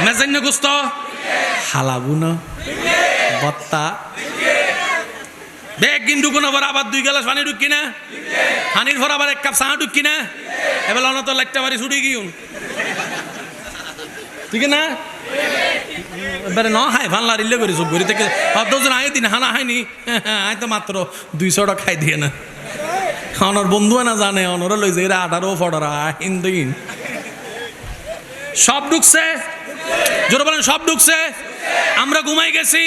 মেজান্য গোস্ত, হালাবু না বত্তা বেগ গিন্দু কোনো ভর আবার 2 গ্লাস পানি ঢুকি না, পানির ভর আবার 1 কাপ চা ঢুকি না, এবার অনত লাগতে পারি ছুটি গিয়ে ঠিক না? এবারে ন হাই ভান লারিলে করি সব ঘুরি থেকে দুজন আয় দিন হানা হয়নি, আয় তো মাত্র 200 টাকা খাই দিয়ে না। অনর বন্ধু না জানে, অনরা লই যে 18 ফটরা হিন্দুইন সব ঢুকছে, জোরে বলেন সব ঢুকছে। আমরা ঘুমাই গেছি,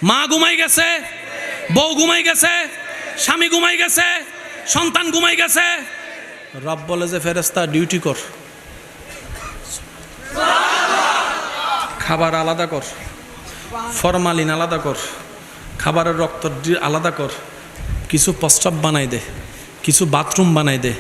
মা ঘুমাই গেছে, বউ ঘুমাই গেছে, স্বামী ঘুমাই গেছে, সন্তান ঘুমাই গেছে। রব বলে যে ফেরেশতা ডিউটি কর, খাবার আলাদা কর, ফরমালিন আলাদা কর, খাবারের রক্ত আলাদা কর, কিছু প্রস্রাব বানাই দে, কিছু বাথরুম বানাই দে,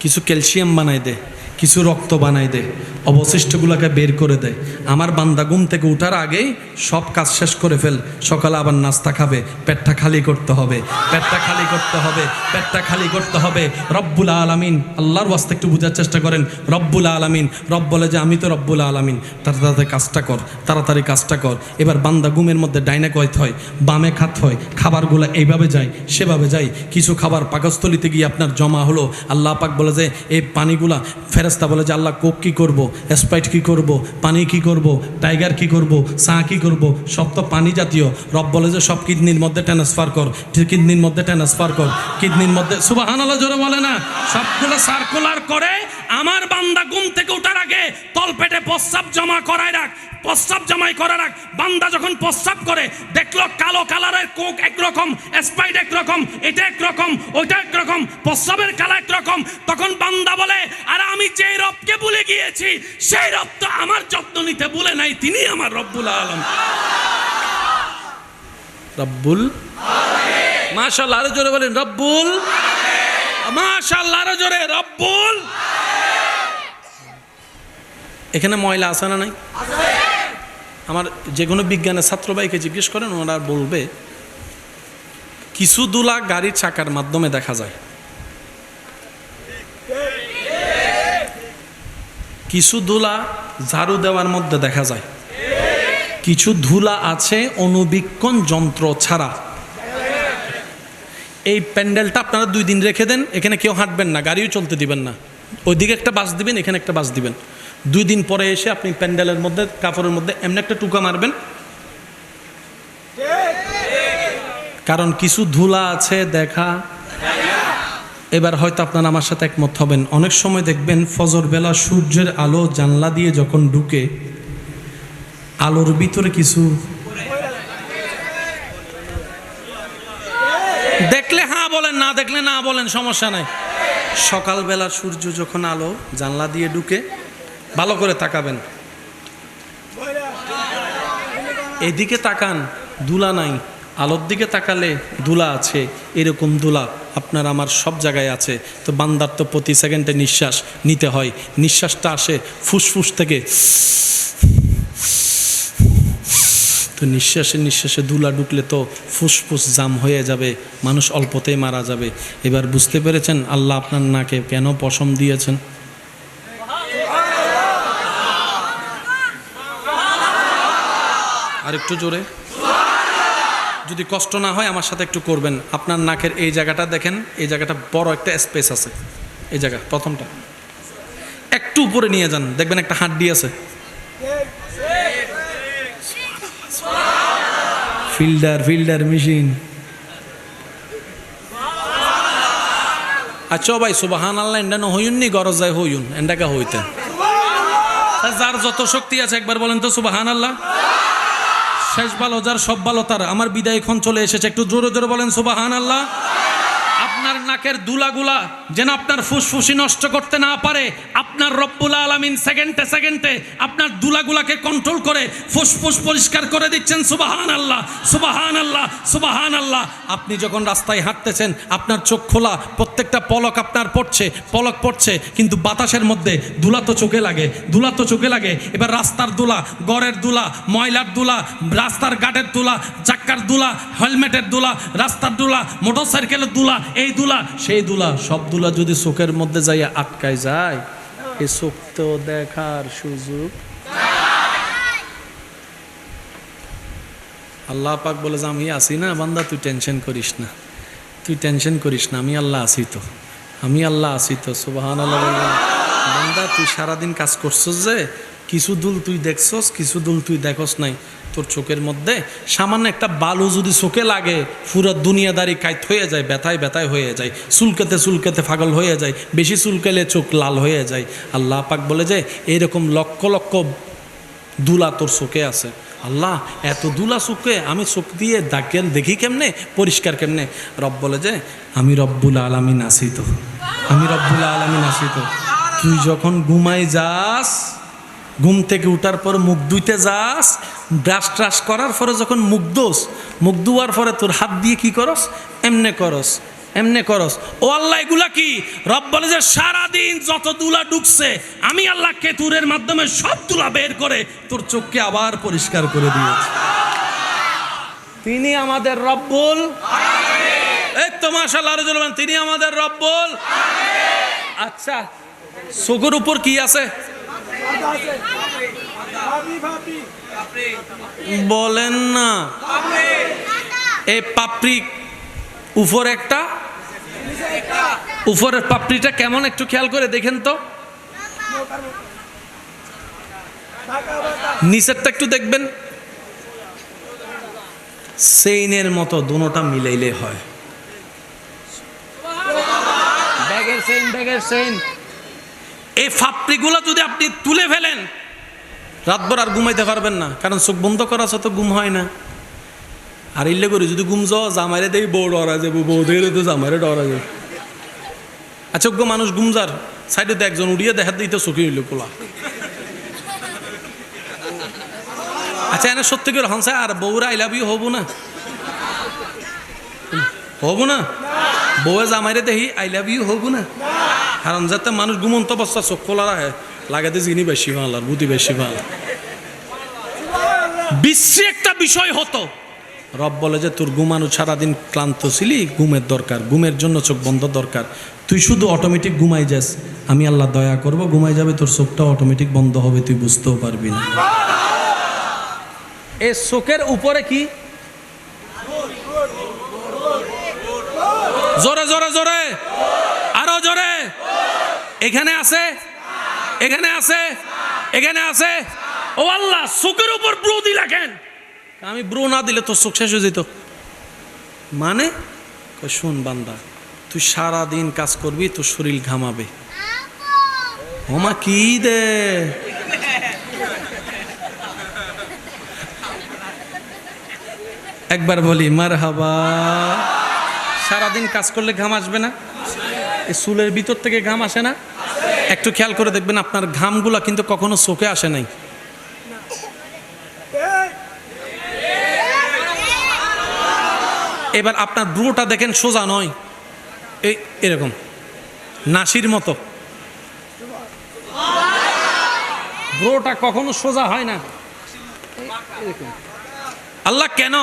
কিছু ক্যালসিয়াম বানাই দে, কিছু রক্ত বানাই দে, অবশিষ্টগুলোকে বের করে দেয়। আমার বান্দা ঘুম থেকে উঠার আগেই সব কাজ শেষ করে ফেল, সকালে আবার নাস্তা খাবে, পেটটা খালি করতে হবে, পেটটা খালি করতে হবে, পেটটা খালি করতে হবে। রব্বুল আলামিন, আল্লাহর ওয়াস্তে একটু বোঝার চেষ্টা করেন। রব্বুল আলামিন, রব বলে যে আমি তো রব্বুল আলামিন, তাড়াতাড়ি কাজটা কর, তাড়াতাড়ি কাজটা কর। এবার বান্দা ঘুমের মধ্যে ডাইনে কয়ত হয়, বামে খাত হয়, খাবারগুলো এইভাবে যায় সেভাবে যায়। কিছু খাবার পাকস্থলিতে গিয়ে আপনার জমা হলো, আল্লাহ পাক বলে যে এই পানিগুলা, ফেরেশতা বলে যে আল্লাহ কোক কি করব, স্প্রাইট কি করব, পানি কি করব, টাইগার কি করব, চা কি করব, সব তো পানি জাতীয়। রব বলে যে সব কিডনির মধ্যে ট্রান্সফার কর, কিডনির মধ্যে ট্রান্সফার কর, কিডনির মধ্যে, সুবহানাল্লাহ জোরে বলে না, সবগুলো সার্কুলার করে। আমার বান্দা ঘুম থেকে ওঠার আগে তলপেটে প্রস্রাব জমা করায় রাখ, প্রস্রাব জমাই করে রাখ। বান্দা যখন প্রস্রাব করে দেখলো কালো কালারের কোক একরকম, স্প্রাইট একরকম, এটা একরকম, ওইটা একরকম, প্রস্রাবের কালার একরকম, তখন বান্দা বলে আর আমি যে রবকে ভুলে গিয়েছি সেই রব তো আমার যত্ন নিতে ভুলে নাই, তিনি আমার রব্বুল আলামিন। রব্বুল মাশাআল্লাহ, আরো জোরে বলেন রব্বুল মাশাআল্লাহ, আরো জোরে রব্বুল। এখানে ময়লা আছে না নাই? আমার যে কোনো বিজ্ঞানের ছাত্র ভাইকে জিজ্ঞেস করেন, ওনারা বলবে কিছু দুলা গাড়ির চাকার মাধ্যমে দেখা যায়, কিছু ধুলা ঝাড়ু দেওয়ার মধ্যে দেখা যায়, কিছু ধুলা আছে অনুবীক্ষণ যন্ত্র ছাড়া। এই প্যান্ডেলটা আপনারা 2 দিন রেখে দেন, এখানে কেউ হাঁটবেন না, গাড়িও চলতে দিবেন না, ওইদিকে একটা বাস দিবেন, এখানে একটা বাস দিবেন। 2 দিন পরে এসে আপনি প্যান্ডেলের মধ্যে কাপড়ের মধ্যে এমনি একটা টুকা মারবেন, কারণ কিছু ধুলা আছে দেখা। এবার হয়তো আপনারা আমার সাথে একমত হবেন, অনেক সময় দেখবেন ফজর বেলা সূর্যের আলো জানলা দিয়ে যখন ঢুকে, আলোর ভিতরে কিছু দেখলে হ্যাঁ বলেন, না দেখলে না বলেন, সমস্যা নাই। সকালবেলা সূর্য যখন আলো জানলা দিয়ে ঢুকে, ভালো করে তাকাবেন, এদিকে তাকান, ধুলা নাই, আলোর দিকে তাকালে ধুলা আছে। এরকম ধুলা আপনার আমার সব জায়গায় আছে। তো বান্দার তো প্রতি সেকেন্ডে নিঃশ্বাস নিতে হয়, নিঃশ্বাসটা আসে ফুসফুস থেকে, তো নিঃশ্বাসে ধুলা ঢুকলে তো ফুসফুস জাম হয়ে যাবে, মানুষ অল্পতেই মারা যাবে। এবার বুঝতে পেরেছেন আল্লাহ আপনার নাকে কেন পশম দিয়েছেন? আর একটু জোরে, যদি কষ্ট না হয় আমার সাথে একটু করবেন। আপনার নাকের এই জায়গাটা দেখেন, এই জায়গাটা বড় একটা স্পেস আছে, এই জায়গা প্রথমটা একটু উপরে নিয়ে যান, দেখবেন একটা হাড্ডি আছে। Fielder machine. আচ্ছা ভাই সুবহানাল্লাহ, এন্ডা না হইউন নি, গরজ যায় হইউন, এন্ডাকা হইতেন। যার যত শক্তি আছে একবার বলেন তো সুবহানাল্লাহ। শেষ ভালো যার, সব ভালো তার। আমার বিদায় ক্ষণ চলে এসেছে, একটু জোরে জোরে বলেন সুবহানাল্লাহ। আপনার নাকের দুলাগুলা যেন আপনার ফুসফুসি নষ্ট করতে না পারে, আপনার রব্বুল আলামিন সেকেন্ডে সেকেন্ডে আপনার দুলাগুলাকে কন্ট্রোল করে ফুসফুস পরিষ্কার করে দিচ্ছেন। সুবহানাল্লাহ, সুবহানাল্লাহ, সুবহানাল্লাহ। আপনি যখন রাস্তায় হাঁটতেছেন, আপনার চোখ খোলা, প্রত্যেকটা পলক আপনার পলক পড়ছে, কিন্তু বাতাসের মধ্যে ধুলা তো চোখে লাগে, ধুলা তো চোখে লাগে। এবার রাস্তার ধুলা, গড়ের ধুলা, ময়লার ধুলা, রাস্তার গাটের ধুলা, চাক্কার ধুলা, হেলমেটের ধুলা, রাস্তার ধুলা, মোটর সাইকেলের ধুলা, এই ধুলা সেই ধুলা, সব ধুলা যদি চোখের মধ্যে যাইয়া আটকায় যায়, এই চোখ তো দেখার সুযোগ। আল্লাহ পাক বলে যে আমি আছি না বান্দা, তুই টেনশন করিস না, তুই টেনশন করিস না, আমি আল্লাহ আছি তো, আমি আল্লাহ আছি তো। সুবহানাল্লাহ। বান্দা তুই সারাদিন কাজ করছিস যে, কিছু দুল তুই দেখছস, কিছু দুল তুই দেখস নাই। তোর চোখের মধ্যে সামান্য একটা বালু যদি চোখে লাগে, পুরো দুনিয়াদারি কাইত হয়ে যায়, ব্যথায় ব্যথায় হয়ে যায়, চুলকেতে চুলকেতে পাগল হয়ে যায়, বেশি চুলকেলে চোখ লাল হয়ে যায়। আল্লাহ পাক বলে যে এইরকম লক্ষ লক্ষ দুলা তোর চোখে আছে। আল্লাহ, এত দুলা চোখে আমি চোখ দিয়ে দেখি কেমনে, পরিষ্কার কেমনে? রব বলে যে আমি রব্বুল আলামিন আছি তো, আমি রব্বুল আলামিন আছি তো। তুই যখন ঘুমাই যাস, ঘুম থেকে উঠার পর মুখ ধুইতে যাস, ব্রাশ ট্রাশ করার পরে যখন মুখ দোস, মুখ ধোয়ার পরে তোর হাত দিয়ে কি করস? এমনে করস, এমনে করস। ও আল্লাহ, এগুলা কি? রব বলে যে সারাদিন যত দুলা ঢুকছে আমি আল্লাহ কেতুরের মাধ্যমে সব দুলা বের করে তোর চোখকে আবার পরিষ্কার করে দিয়েছি। তিনি আমাদের রব্বুল আলামিন। এই তো মাশাআল্লাহ, তিনি আমাদের রব্বুল আলামিন। আচ্ছা, চোখের উপর কি আছে বলেন না? এই পাপড়ি উপর একটা, উপরের পাপড়িটা কেমন একটু খেয়াল করে দেখেন তো, নিচেরটা একটু দেখবেন, সেইনের মতো দুটোটা মিলাইলে হয়। ব্যাগের চেইন, ব্যাগের চেইন। এই পাপড়িগুলো যদি আপনি তুলে ফেলেন, রাতভর আর ঘুমাইতে পারবেন না, কারণ চোখ বন্ধ করা তো ঘুম হয় না। আর ইল্লে করে যদি ঘুম যাও, জামাইরে দেখি বউ ডরা যাবো, বউ দেখলে তো জামাইরে ডরা যাবে। আচ্ছা, মানুষ ঘুম যার সাইডে একজন উড়িয়ে দেখা দিই তো চোখে হইল কোলা। আচ্ছা, এনে সত্যি করে হনসা আর বউরা আই লাভ ইউ হবো না, হবো না? বউয়ে জামাইরে দেখি আই লাভ ইউ হবো না? কারণ যাতে মানুষ ঘুমন্ত অবস্থা চোখ খোলা রাখে, লাগাতে জিনি বেশি ভালো আর বুদ্ধি বেশি ভালো। বিশ্বে একটা বিষয় হতো, রব বলে যে তোর ঘুমানো, সারাদিন ক্লান্ত ছিলি, ঘুমের দরকার, ঘুমের জন্য চোখ বন্ধ দরকার। তুই শুধু অটোমেটিক ঘুমাই যাস, আমি আল্লাহ দয়া করব, ঘুমাই যাবে, তোর চোখটা অটোমেটিক বন্ধ হবে, তুই বুঝতেও পারবি না। এই চোখের উপরে কি? জোরে জোরে জোরে, আরো জোরে। এখানে আছে, এখানে আছে, এখানে আছে। ও আল্লাহ, চোখের উপর ব্রু দিলা কেন? আমি ব্রু না দিলে তোর চোখ শেষ হয়ে যেত। মানে শোন বান্দা, তুই সারাদিন কাজ করবি, তোর শরীর ঘামাবে। ওমা কি দে, একবার বলি মারহাবা। সারাদিন কাজ করলে ঘাম আসবে না? এই চুলের ভিতর থেকে ঘাম আসে না? একটু খেয়াল করে দেখবেন, আপনার ঘামগুলা কিন্তু কখনো চোখে আসে নাই। এবার আপনার ব্রুটা দেখেন, সোজা নয়, এই এরকম নাসির মতো। ব্রুটা কখনো সোজা হয় না। আল্লাহ কেন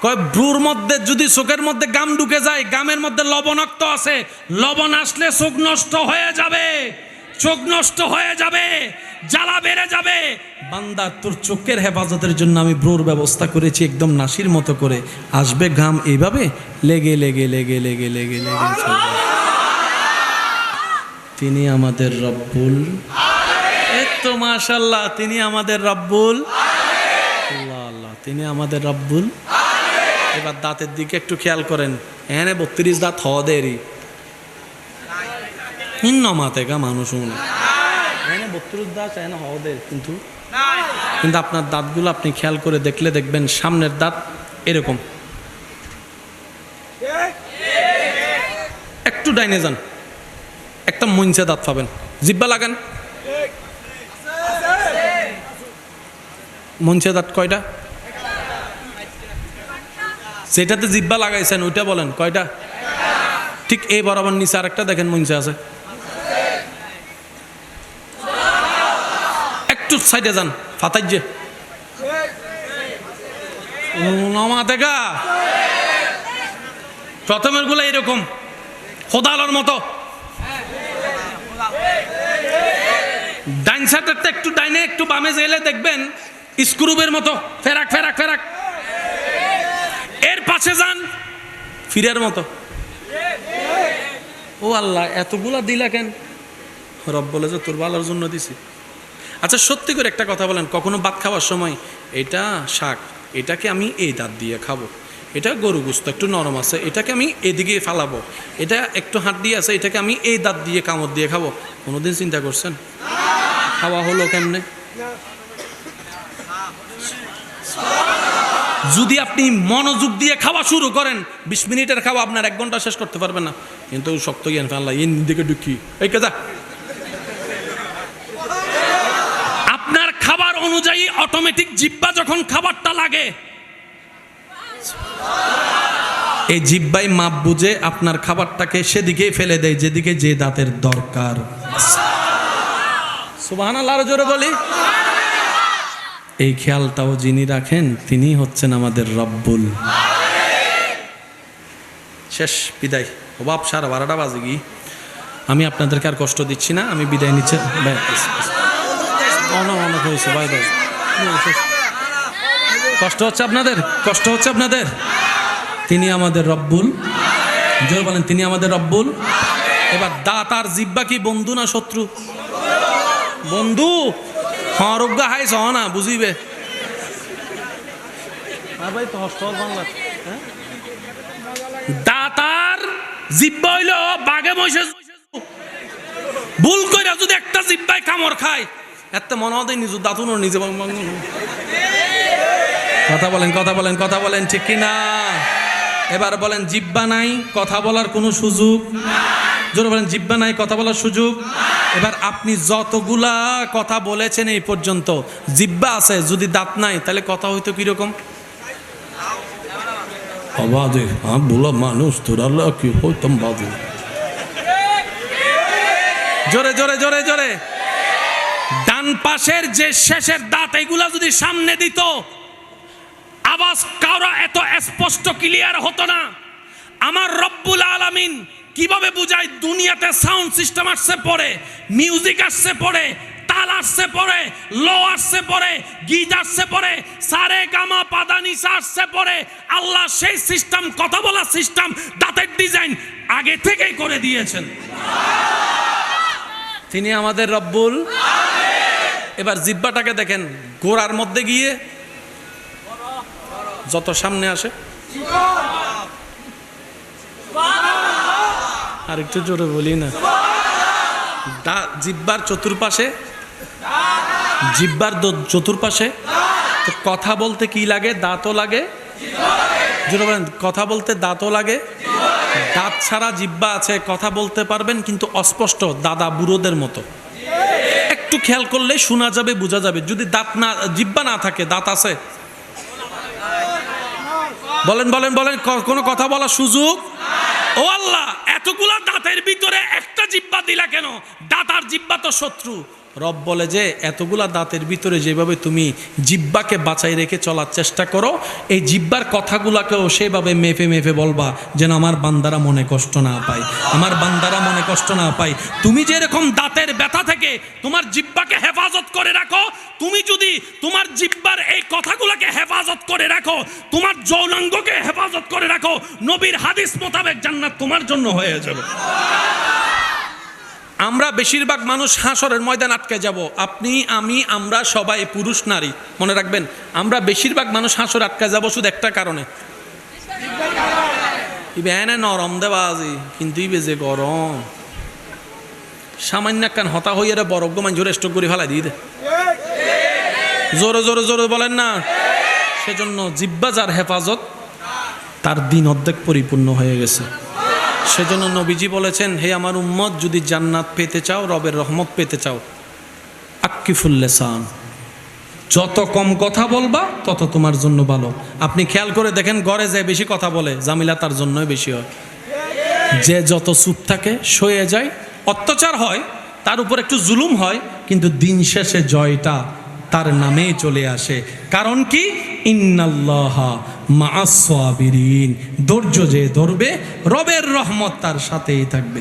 কয়? ব্রুর মধ্যে যদি চোখের মধ্যে গাম ঢুকে যায়, গামের মধ্যে লবণাক্ত আছে, লবণ আসলে চোখ নষ্ট হয়ে যাবে, চোখ নষ্ট হয়ে যাবে, জ্বালা বেড়ে যাবে। বান্দা, তোর চোখের হেফাজতের জন্য আমি ব্রুর ব্যবস্থা করেছি, একদম নাসির মতো করে আসবে ঘাম, এইভাবে লেগে লেগে লেগে লেগে লেগে লেগে। তিনি আমাদের রব্বুল, এই তো মাশাআল্লাহ, তিনি আমাদের রব্বুল আল্লাহ, আল্লাহ তিনি আমাদের রব্বুল। এবার দাঁতের দিকে একটু খেয়াল করেন, এনে 32 দাঁত হওয়া দেরি মাতে গা মানুষ, এনে 32 দাঁত এনে হওয়া দেরি, কিন্তু আপনার দাঁতগুলো আপনি খেয়াল করে দেখলে দেখবেন, সামনের দাঁত এরকম। একটু ডাইনে যান, একটা মঞ্চে দাঁত পাবেন, জিব্বা লাগান। মঞ্চে দাঁত কয়টা? যেটাতে জিব্বা লাগাইছেন ওইটা বলেন কয়টা? ঠিক এই বরাবর নিচে আরেকটা দেখেন মঞ্চে আছে, একটু সাইডে যান, ফাতাইজে দেখা প্রথমের গুলো এরকম খোদালোর মতো। ডাইন সাইডেরটা একটু ডাইনে, একটু বামে গেলে দেখবেন স্ক্রুবের মতো ফেরাক ফেরাক ফেরাক। এর পাশে যান, ফিরের মতো। ও আল্লাহ, এতগুলা দিলা কেন? রব বলে যে তোর ভালোর জন্য দিছি। আচ্ছা সত্যি করে একটা কথা বলেন, কখনো ভাত খাওয়ার সময় এটা শাক, এটাকে আমি এই দাঁত দিয়ে খাবো, এটা গরু গোস্ত একটু নরম আছে, এটাকে আমি এদিকে ফালাবো, এটা একটু হাড্ডি আছে, এটাকে আমি এই দাঁত দিয়ে কামড় দিয়ে খাবো, কোনোদিন চিন্তা করছেন? খাওয়া হলো কেমনে? যদি আপনি মনোযোগ দিয়ে খাওয়া শুরু করেন, 20 মিনিটের খাওয়া আপনার 1 ঘন্টা শেষ করতে পারবেন না। কিন্তু শক্ত জ্ঞান ফেললা এই দিকে ঢুকি এই কাজা, আপনার খাবার অনুযায়ী অটোমেটিক জিহ্বা যখন খাবারটা লাগে, এই জিহ্বাই মাপ বুঝে আপনার খাবারটাকে সেদিকেই ফেলে দেয় যেদিকে যে দাঁতের দরকার। সুবহানাল্লাহ, আরো জোরে বলি। এই খেয়ালটাও যিনি রাখেন তিনি হচ্ছেন আমাদের রব্বুল। শেষ, বিদায়। অভাব 12:30 বাজে গিয়ে আমি আপনাদেরকে আর কষ্ট দিচ্ছি না, আমি বিদায় নিচ্ছি। অনেক হয়েছে ভাই, কষ্ট হচ্ছে আপনাদের, কষ্ট হচ্ছে আপনাদের। তিনি আমাদের রব্বুল, জোর বলেন তিনি আমাদের রব্বুল। এবার দাঁত আর জিহ্বা কি বন্ধু না শত্রু? বন্ধু। হরজ্ঞা হাইছ না বুঝিবে। দাঁত আর জিহ্বা হইল বাঘে মহিষে, ভুল কইরা যদি একটা জিহ্বায় কামড় খায় এত মনে হয় নিজের দাঁতুন নিজে। কথা বলেন, কথা বলেন, কথা বলেন, ঠিক কিনা? এবার বলেন জিহ্বা নাই কথা বলার কোনো সুযোগ? জোরে বলেন জিহ্বা নাই কথা বলার সুযোগ। এবার আপনি যতগুলা কথা বলেছেন এই পর্যন্ত, জিহ্বা আছে যদি দাঁত নাই তাহলে কথা হইতো কিরকম? অবাধে বলা মানুষ তোরা কি হইতাম বাদে। জোরে জোরে জোরে জোরে। ডান পাশের যে শেষের দাঁত এগুলা যদি সামনে দিত, আওয়াজ কারো এত স্পষ্ট ক্লিয়ার হতো না। আমার রব্বুল আলামিন কিভাবে বুঝায়? দুনিয়াতে সাউন্ড সিস্টেম আসছে পরে, মিউজিক আসছে পরে, তাল আসছে পরে, লো আসছে পরে, গীত আসছে পরে, সারে গামা পাদানিসা আসছে পরে। আল্লাহ সেই সিস্টেম, কথা বলা সিস্টেম, দাঁতের ডিজাইন আগে থেকেই করে দিয়েছেন। তিনি আমাদের রব্বুল। এবার জিহ্বাটাকে দেখেন, গোড়ার মধ্যে গিয়ে যত সামনে আসে, আর একটু জোরে বলি না, জিহ্বার চতুর্পাশে, জিহ্বার চতুর্পাশে তো কথা বলতে কি লাগে? দাঁতও লাগে। জোরে বলেন, কথা বলতে দাঁতও লাগে। দাঁত ছাড়া জিহ্বা আছে, কথা বলতে পারবেন কিন্তু অস্পষ্ট, দাদা বুড়োদের মতো। একটু খেয়াল করলে শোনা যাবে, বোঝা যাবে। যদি দাঁত না, জিহ্বা না থাকে, দাঁত আছে, বলেন বলেন বলেন, কোনো কথা বলার সুযোগ? ও আল্লাহ, এতগুলা দাঁতের ভিতরে একটা জিহ্বা দিলা কেন? দাঁত আর জিহ্বা তো শত্রু। রব বলে যে এতগুলা দাঁতের ভিতরে যেভাবে তুমি জিহ্বাকে বাঁচাই রেখে চলার চেষ্টা করো, এই জিহ্বার কথাগুলাকেও সেভাবে মেপে মেপে বলবা যেন আমার বান্দারা মনে কষ্ট না পায়, আমার বান্দারা মনে কষ্ট না পায়। তুমি যেরকম দাঁতের ব্যথা থেকে তোমার জিহ্বাকে হেফাজত করে রাখো, তুমি যদি তোমার জিহ্বার এই কথাগুলোকে হেফাজত করে রাখো, তোমার যৌনাঙ্গকে হেফাজত করে রাখো, নবীর হাদিস মোতাবেক জান্নাত তোমার জন্য হয়ে যাবে। আমরা বেশিরভাগ মানুষ হাসরের ময়দান আটকে যাব। আপনি, আমি, আমরা সবাই, পুরুষ নারী, মনে রাখবেন আমরা বেশিরভাগ মানুষ হাসর আটকে যাব শুধু একটা কারণে, ইবেনে নরম দেবাজি কিন্তু ইবে যে গরম, সামান্য কান হতা হইয়া বরফ গোমান জোরে স্টক করে ফেলাই দিয়ে দে। জোরে জোরে জোরে বলেন না। সেজন্য জিহ্বা যার হেফাজত, তার দিন অর্ধেক পরিপূর্ণ হয়ে গেছে। সেজন্য নবীজি বলেছেন, হে আমার উম্মত, যদি জান্নাত পেতে চাও, রবের রহমত পেতে চাও, আক্কিফুল লিসান, যত কম কথা বলবা তত তোমার জন্য ভালো। আপনি খেয়াল করে দেখেন, ঘরে যে বেশি কথা বলে জামিলা তার জন্যই বেশি হয়। যে যত চুপ থাকে, সয়ে যায়, অত্যাচার হয়, তার উপর একটু জুলুম হয়, কিন্তু দিন শেষে জয়টা তার নামেই চলে আসে। কারণ কি? ইন্নাল্লাহা মাআস সাবিরিন, ধৈর্য যে ধরবে রবের রহমত তার সাথেই থাকবে।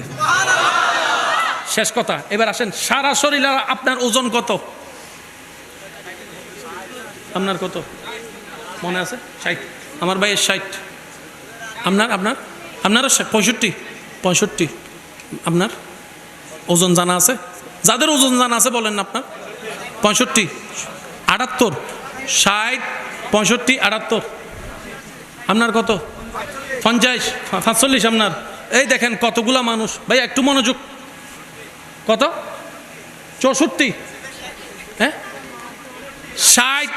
শেষ কথা। এবার আসেন, সারা শরীরে আপনার ওজন কত? আপনার কত মনে আছে? 60। আমার ভাইয়ের 60। আপনারও 65। আপনার ওজন জানা আছে? যাদের ওজন জানা আছে বলেন না আপনার। 65, 78, 60, 65, 78। আপনার কত? 50, 45 আপনার। এই দেখেন কতগুলা মানুষ ভাই, একটু মনোযোগ। কত? 64, হ্যাঁ, 60,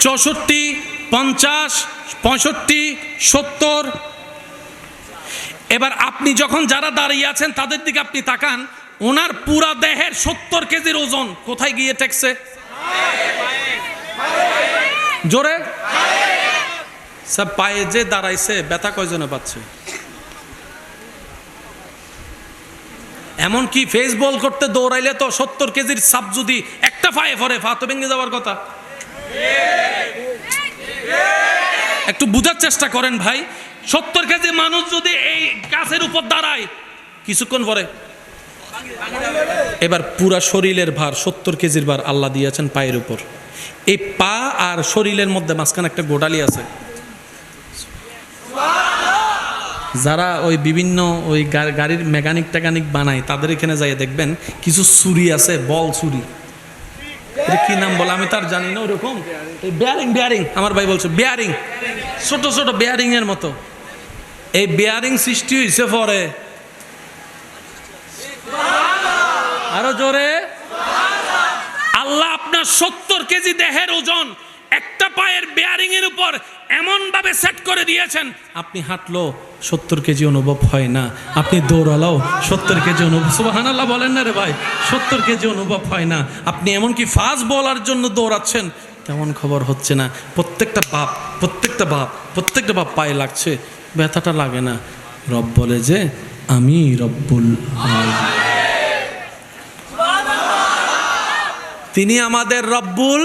64, 50, 65, 70। এবার আপনি যখন যারা দাঁড়িয়ে আছেন তাদের দিকে আপনি তাকান, ওনার পুরা দেহের 70 কেজির ওজন কোথায় গিয়ে ঠেকছে? জোরে সব পায়ে যে দাঁড়াইছে, ব্যথা কয়জনে পাচ্ছে? এমনকি ফেস বল করতে দৌড়াইলে তো 70 কেজির সাপ যদি একটা পায়ে পড়ে, পা তো ভেঙে যাওয়ার কথা। একটু বুঝার চেষ্টা করেন ভাই, 70 কেজি মানুষ যদি এই গাছের উপর দাঁড়ায় কিছুক্ষণ পরে, এবার পুরা শরীরের ভার 70 কেজির ভার আল্লাহ দিয়েছেন পায়ের উপর। এই পা আর শরীরের মধ্যে মাঝখানে একটা গোড়ালি আছে। যারা ওই বিভিন্ন ওই গাড়ির মেকানিক টেকানিক বানায় তাদের এখানে যাই দেখবেন কিছু ছুরি আছে, বল ছুরি, এটা কি নাম বলে আমি তার জানি না। ওরকম বেয়ারিং, আমার ভাই বলছে বেয়ারিং, ছোট ছোট বেয়ারিং এর মতো। এই বেয়ারিং সৃষ্টি হয়েছে পরে, আরো জোরে, আল্লাহ আপনার 70 কেজি দেহের ওজন একটা পায়ের বেয়ারিং এর উপর এমন ভাবে সেট করে দিয়েছেন, আপনি হাঁটলো 70 কেজি অনুভব হয় না, আপনি দৌড়ালাও 70 কেজি অনুভব, সুবহানাল্লাহ বলেন না রে ভাই, 70 কেজি অনুভব হয় না। আপনি এমনকি ফাস্ট বলার জন্য দৌড়াচ্ছেন, তেমন খবর হচ্ছে না। প্রত্যেকটা বাপ পায়ে লাগছে, ব্যথাটা লাগে না। রব বলে যে আমি রব্বুল আলামিন, তিনি আমাদের রব্বুল।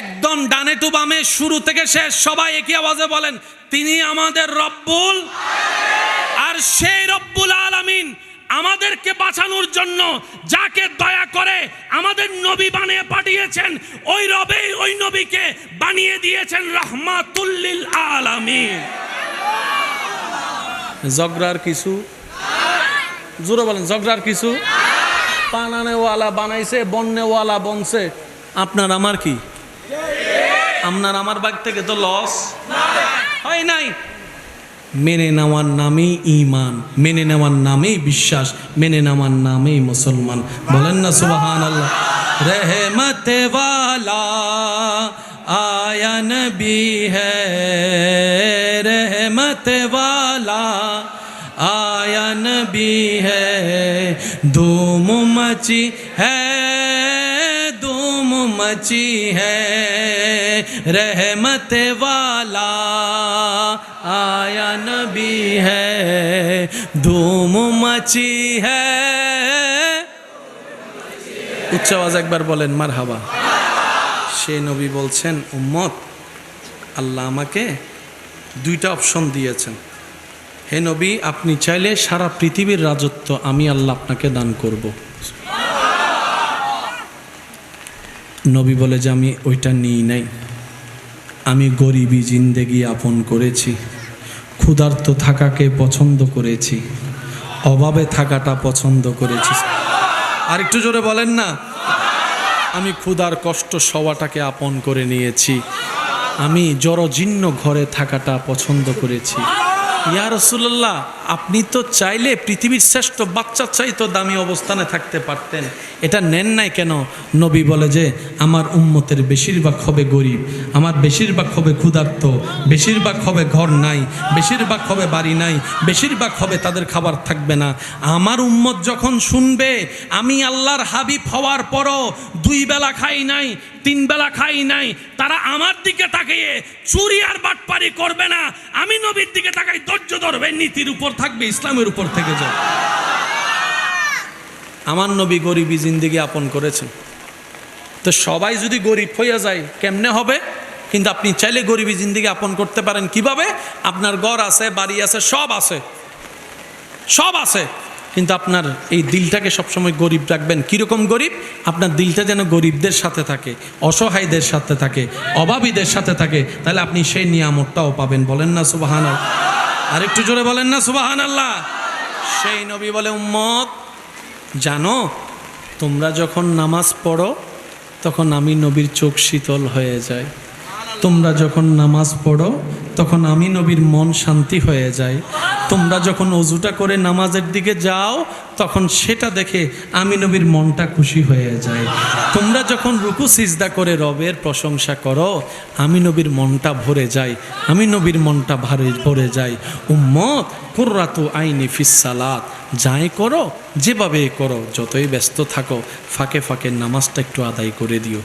একদম ডানে টু বামে, শুরু থেকে শেষ সবাই একই আওয়াজে বলেন, তিনি আমাদের রব্বুল। আর সেই রব্বুল আলামিন আমাদেরকে বাঁচানোর জন্য যাকে দয়া করে আমাদের নবী বানিয়ে পাঠিয়েছেন, ওই রবেই ওই নবীকে বানিয়ে দিয়েছেন রাহমাতুল লিল আলামিন। ঝগড়ার কিছু, জোরে বলেন, ঝগড়ার কিছু। বানানেওয়ালা বানাইছে, বন্যওয়ালা বনছে, আপনার আমার কি? আপনার আমার ভাগ থেকে তো লস হয় নাই। মেনে নেওয়ার নামেই ঈমান, মেনে নেওয়ার নামেই বিশ্বাস, মেনে নেওয়ার নামেই মুসলমান। বলেন না সুবহানাল্লাহ। रहमत वाला आया नबी है, रहमत वाला आया नबी है, धूम मची है, धूम मची है, रहमत वाला आया नबी है, धूम मची है। উচ্চ আওয়াজ একবার বলেন মারহাবা। সেই নবী বলছেন, উম্মত, আল্লাহ আমাকে 2টা অপশন দিয়েছেন। হে নবী, আপনি চাইলে সারা পৃথিবীর রাজত্ব আমি আল্লাহ আপনাকে দান করব। নবী বলে যে আমি ওইটা নিই নাই, আমি গরিবী জিন্দেগি আপন করেছি, ক্ষুধার্ত থাকাকে পছন্দ করেছি, অভাবে থাকাটা পছন্দ করেছি। আর একটু জোরে বলেন না, আমি ক্ষুধার কষ্ট সওয়াটাকে আপন করে নিয়েছি, আমি জড়জীর্ণ ঘরে থাকাটা পছন্দ করেছি। ইয়া রাসূলুল্লাহ, আপনি তো চাইলে পৃথিবীর শ্রেষ্ঠ বাচ্চার চাইতো দামি অবস্থানে থাকতে পারতেন, এটা নেন নাই কেন? নবী বলে যে আমার উম্মতের বেশিরভাগ হবে গরিব, আমার বেশিরভাগ হবে ক্ষুধার্ত, বেশিরভাগ হবে ঘর নাই, বেশিরভাগ হবে বাড়ি নাই, বেশিরভাগ হবে তাদের খাবার থাকবে না। আমার উম্মত যখন শুনবে আমি আল্লাহর হাবিব হওয়ার পরও 2 বেলা খাই নাই, 3 বেলা খাই নাই, তারা আমার দিকে তাকিয়ে চুরি আর বাটপারি করবে না, আমি নবীর দিকে তাকাই ধৈর্য ধরবে, নীতির উপর থাকবে, ইসলামের উপর থেকে যাবে। আমার নবী গরিবী জিন্দেগি আপন করেছেন। তো সবাই যদি গরিব হইয়া যায় কেমনে হবে? কিন্তু আপনি চাইলে গরিবী জিন্দেগি আপন করতে পারেন। কিভাবে? আপনার ঘর আছে, বাড়ি আছে, সব আছে, সব আছে, কিন্তু আপনার এই দিলটাকে সবসময় গরিব রাখবেন। কীরকম গরিব? আপনার দিলটা যেন গরিবদের সাথে থাকে, অসহায়দের সাথে থাকে, অভাবীদের সাথে থাকে, তাহলে আপনি সেই নিয়ামতটাও পাবেন। বলেন না সুবহানাল্লাহ। আরেকটু জোরে বলেন না সুবহানাল্লাহ। সেই নবী বলে, উম্মত জানো, তোমরা যখন নামাজ পড়ো তখন আমি নবীর চোখ শীতল হয়ে যায়। তোমরা যখন নামাজ পড়ো তখন আমি নবীর মন শান্তি হয়ে যায়। তোমরা যখন অজুটা করে নামাজের দিকে যাও তখন সেটা দেখে আমি নবীর মনটা খুশি হয়ে যায়। তোমরা যখন রুকু সিজদা করে রবের প্রশংসা করো আমি নবীর মনটা ভরে যায়, আমি নবীর মনটা ভরে যায়। উম্মত কুররাতু আইনি ফিস সালাত, যাই করো যেভাবে করো, যতই ব্যস্ত থাকো ফাঁকে ফাঁকে নামাজটা একটু আদায় করে দিও,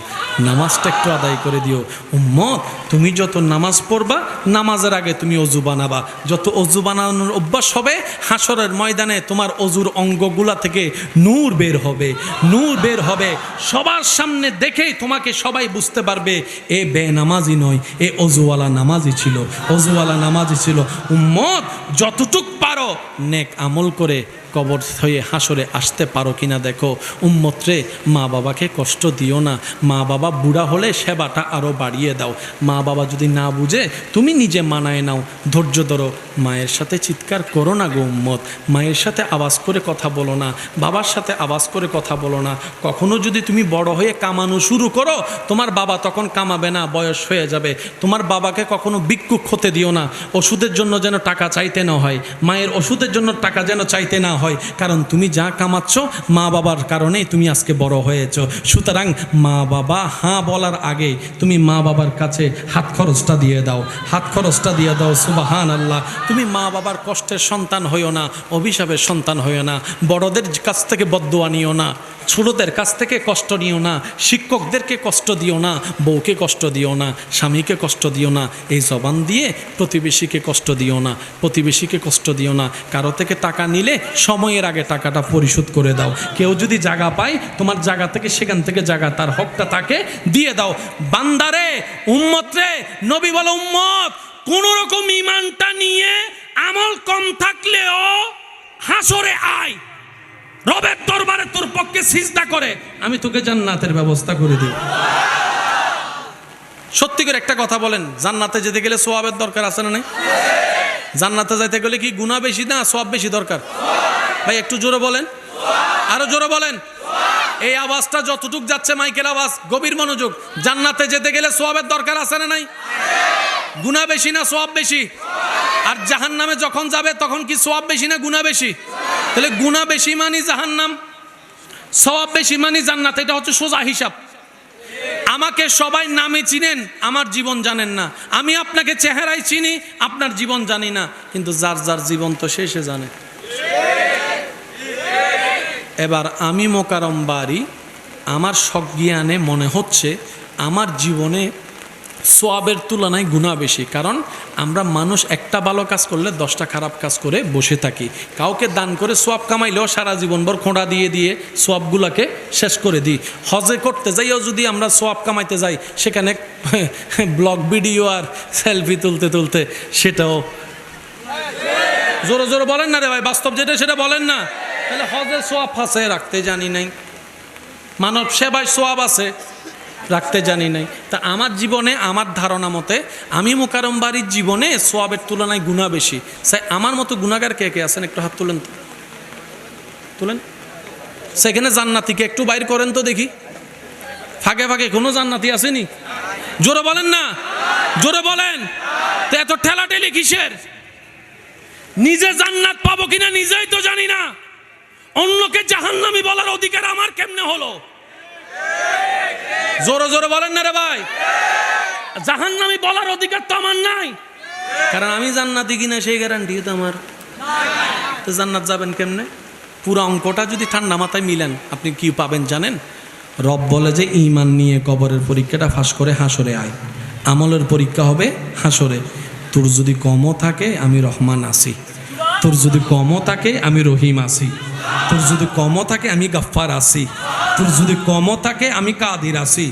নামাজটা একটু আদায় করে দিও। উম্মত তুমি যত নামাজ পড়বা নামাজের আগে তুমি অজু বানাবা, যত অজু বানানোর অভ্যাস হবে হাসরের ময়দানে তোমার অজুর অঙ্গগুলা থেকে নূর বের হবে, নূর বের হবে। সবার সামনে দেখেই তোমাকে সবাই বুঝতে পারবে এ বেনামাজি নয়, এ অজুওয়ালা নামাজি ছিল, অজুওয়ালা নামাজি ছিল। উম্মত যতটুক পারো নেক আমল করে কবর হয়ে হাসরে আসতে পারো কিনা দেখো। উম্মত রে, মা বাবাকে কষ্ট দিও না, মা বাবা বুড়া হলে সেবাটা আরও বাড়িয়ে দাও। মা বাবা যদি না বুঝে তুমি নিজে মানায় নাও, ধৈর্য ধরো। মায়ের সাথে চিৎকার করো না গো উম্মত, মায়ের সাথে আওয়াজ করে কথা বলো না, বাবার সাথে আওয়াজ করে কথা বলো না। কখনো যদি তুমি বড় হয়ে কামানো শুরু করো তোমার বাবা তখন কামাবে না, বয়স হয়ে যাবে। তোমার বাবাকে কখনো ভিক্ষুক হতে দিও না, ওষুধের জন্য যেন টাকা চাইতে না হয়, মায়ের ওষুধের জন্য টাকা যেন চাইতে না হয়, কারণ তুমি যা কামাচ্ছ মা বাবার কারণেই তুমি আজকে বড় হয়েছ। সুতরাং মা বাবা হ্যাঁ বলার আগে তুমি মা বাবার কাছে হাত খরচটা দিয়ে দাও, হাত খরচটা দিয়ে দাও। সুবহান আল্লাহ। তুমি মা বাবার কষ্টের সন্তান হইও না, অভিশাপের সন্তান হইও না, বড়দের কাছ থেকে বদদোয়া নিও না, ছোটদের কাছ থেকে কষ্ট নিও না, শিক্ষকদেরকে কষ্ট দিও না, বউকে কষ্ট দিও না, স্বামীকে কষ্ট দিও না, এই জবান দিয়ে প্রতিবেশীকে কষ্ট দিও না, প্রতিবেশীকে কষ্ট দিও না। কারো থেকে টাকা নিলে সময়ের আগে টাকাটা পরিশোধ করে দাও। কেউ যদি জায়গা পায় তোমার জায়গা থেকে, সেখান থেকে জায়গা তার হকটা তাকে দিয়ে দাও। বান্দারে, উম্মত রে, নবী বলো উম্মত কোন রকম ঈমানটা নিয়ে আমল কম থাকলেও হাসরে আয়, রবের দরবারে তোর পক্ষে সিজদা করে আমি তোকে জান্নাতের ব্যবস্থা করে দিই। সত্যি করে একটা কথা বলেন, জান্নাতে যেতে গেলে সোয়াবের দরকার আছে না নাই? জান্নাতে যাইতে গেলে কি গুনাহ বেশি না সোয়াব বেশি দরকার? ভাই একটু জোরে বলেন, আরো জোরে বলেন। এই আওয়াজটা যতটুক যাচ্ছে মাইকের আওয়াজ, গভীর মনোযোগ। জান্নাতে যেতে গেলে সোয়াবের দরকার আছে না নাই? গুনাহ বেশি না সোয়াব বেশি? আর জাহান্নামে যখন যাবে তখন কি সোয়াব বেশি না গুনাহ বেশি? তাহলে গুনাহ বেশি মানে জাহান্নাম, সওয়াব বেশি মানে জান্নাত। এটা হচ্ছে সোজা হিসাব। আমাকে সবাই নামে চিনেন, আমার জীবন জানেন না। আমি আপনাকে চেহারায় চিনি, আপনার জীবন জানি না, কিন্তু যার যার জীবন তো শেষে জানে। এবার আমি মোকারম বাড়ি, আমার সজ্ঞানে মনে হচ্ছে আমার জীবনে সোয়াবের তুলনায় গুনাহ বেশি। কারণ আমরা মানুষ একটা ভালো কাজ করলে 10টা খারাপ কাজ করে বসে থাকি। কাউকে দান করে সোয়াব কামাইলেও সারা জীবনভর খোঁড়া দিয়ে দিয়ে সোয়াবগুলোকে শেষ করে দিই। হজে করতে যাইও যদি আমরা সোয়াব কামাইতে যাই, সেখানে ব্লগ ভিডিও আর সেলফি তুলতে তুলতে সেটাও। জোরে জোরে বলেন না রে ভাই, বাস্তব যেটা সেটা বলেন না। তাহলে হজের সোয়াব আছে রাখতে জানি নাই, মানব সেবায় সোয়াব আছে রাখতে জানি নাই। তা আমার জীবনে, আমার ধারণা মতে আমি মোকারম বাড়ির জীবনে সোয়াবের তুলনায় গুনাহ বেশি। স্যার আমার মতো গুনাহগার কে কে আছেন একটু হাত তুলেন তো, তুলেন। সেখানে জান্নাতিকে একটু বাইর করেন তো দেখি, ফাঁকে ফাঁকে কোনো জান্নাতি আসেনি? জোরে বলেন না, জোরে বলেন। তো এত ঠেলাঠেলি কিসের? নিজে জান্নাত পাবো কিনা নিজেই তো জানি না, অন্যকে জাহান্নামী বলার অধিকার আমার কেমনে হলো? জোরে জোরে বলেন না রে ভাই। জাহান্নামী বলার অধিকার তো আমার নাই, কারণ আমি জান্নাতি কিনা সেই গ্যারান্টি তো আমার। তো জান্নাত যাবেন কেমনে? পুরো অঙ্কটা যদি ঠান্ডা মাথায় মিলেন আপনি কি পাবেন জানেন? রব বলে যে ঈমান নিয়ে কবরের পরীক্ষাটা ফাঁস করে হাসরে আয়, আমলের পরীক্ষা হবে হাসরে। তোর যদি কমও থাকে আমি রহমান আছি, তোর যদি কমও থাকে আমি রহিম আছি, তোর যদি কমও থাকে আমি গাফফার আছি, তোর যদি কমও থাকে আমি কাদির আছি,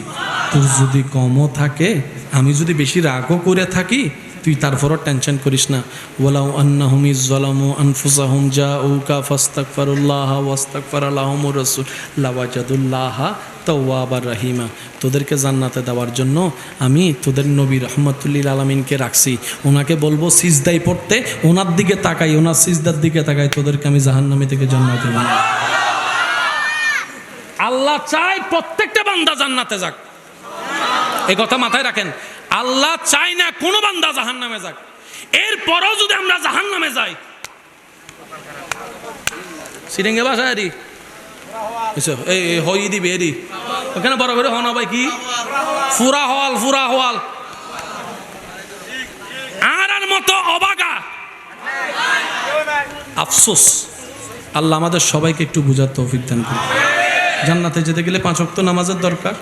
তোর যদি কমও থাকে আমি যদি বেশি রাগও করে থাকি তুই তারপরও টেনশন করিস না। ওয়ালাউ আন্নাহুম ইযলামু আনফুসাহুম জাউকা ফাস্তাগফিরুল্লাহ ওয়াস্তাগফারা লাহুমুর রাসূল লাওয়াজাদুল্লাহা তাওয়াবার রহিমা। তোদেরকে জান্নাতে দেওয়ার জন্য আমি তোদের নবী রহমতুল্লিল আলামিনকে রাখছি। ওনাকে বলবো সিজদায় পড়তে, ওনার দিকে তাকাই, ওনার সিজদার দিকে তাকাই, তোদেরকে আমি জাহান্নামী থেকে জান্নাতে বানাবো। আল্লাহ চায় প্রত্যেকটা বান্দা জান্নাতে যাক। এই কথা মাথায় রাখেন, আল্লাহ চায় না কোনো বান্দা জাহান্নামে যাক। এরপরও যদি আমরা জাহান্নামে যাই, সিরিঙ্গে বাসায় আরি এই হই দিবে এরি ওখানে বড় করে হন ভাই কি ফুরা হওয়াল আর মতো অবাগা আফসোস। আল্লাহ আমাদের সবাইকে একটু বুঝার তৌফিক দান করুন। জান্নাতে যেতে গেলে 5 ওয়াক্ত নামাজের দরকার।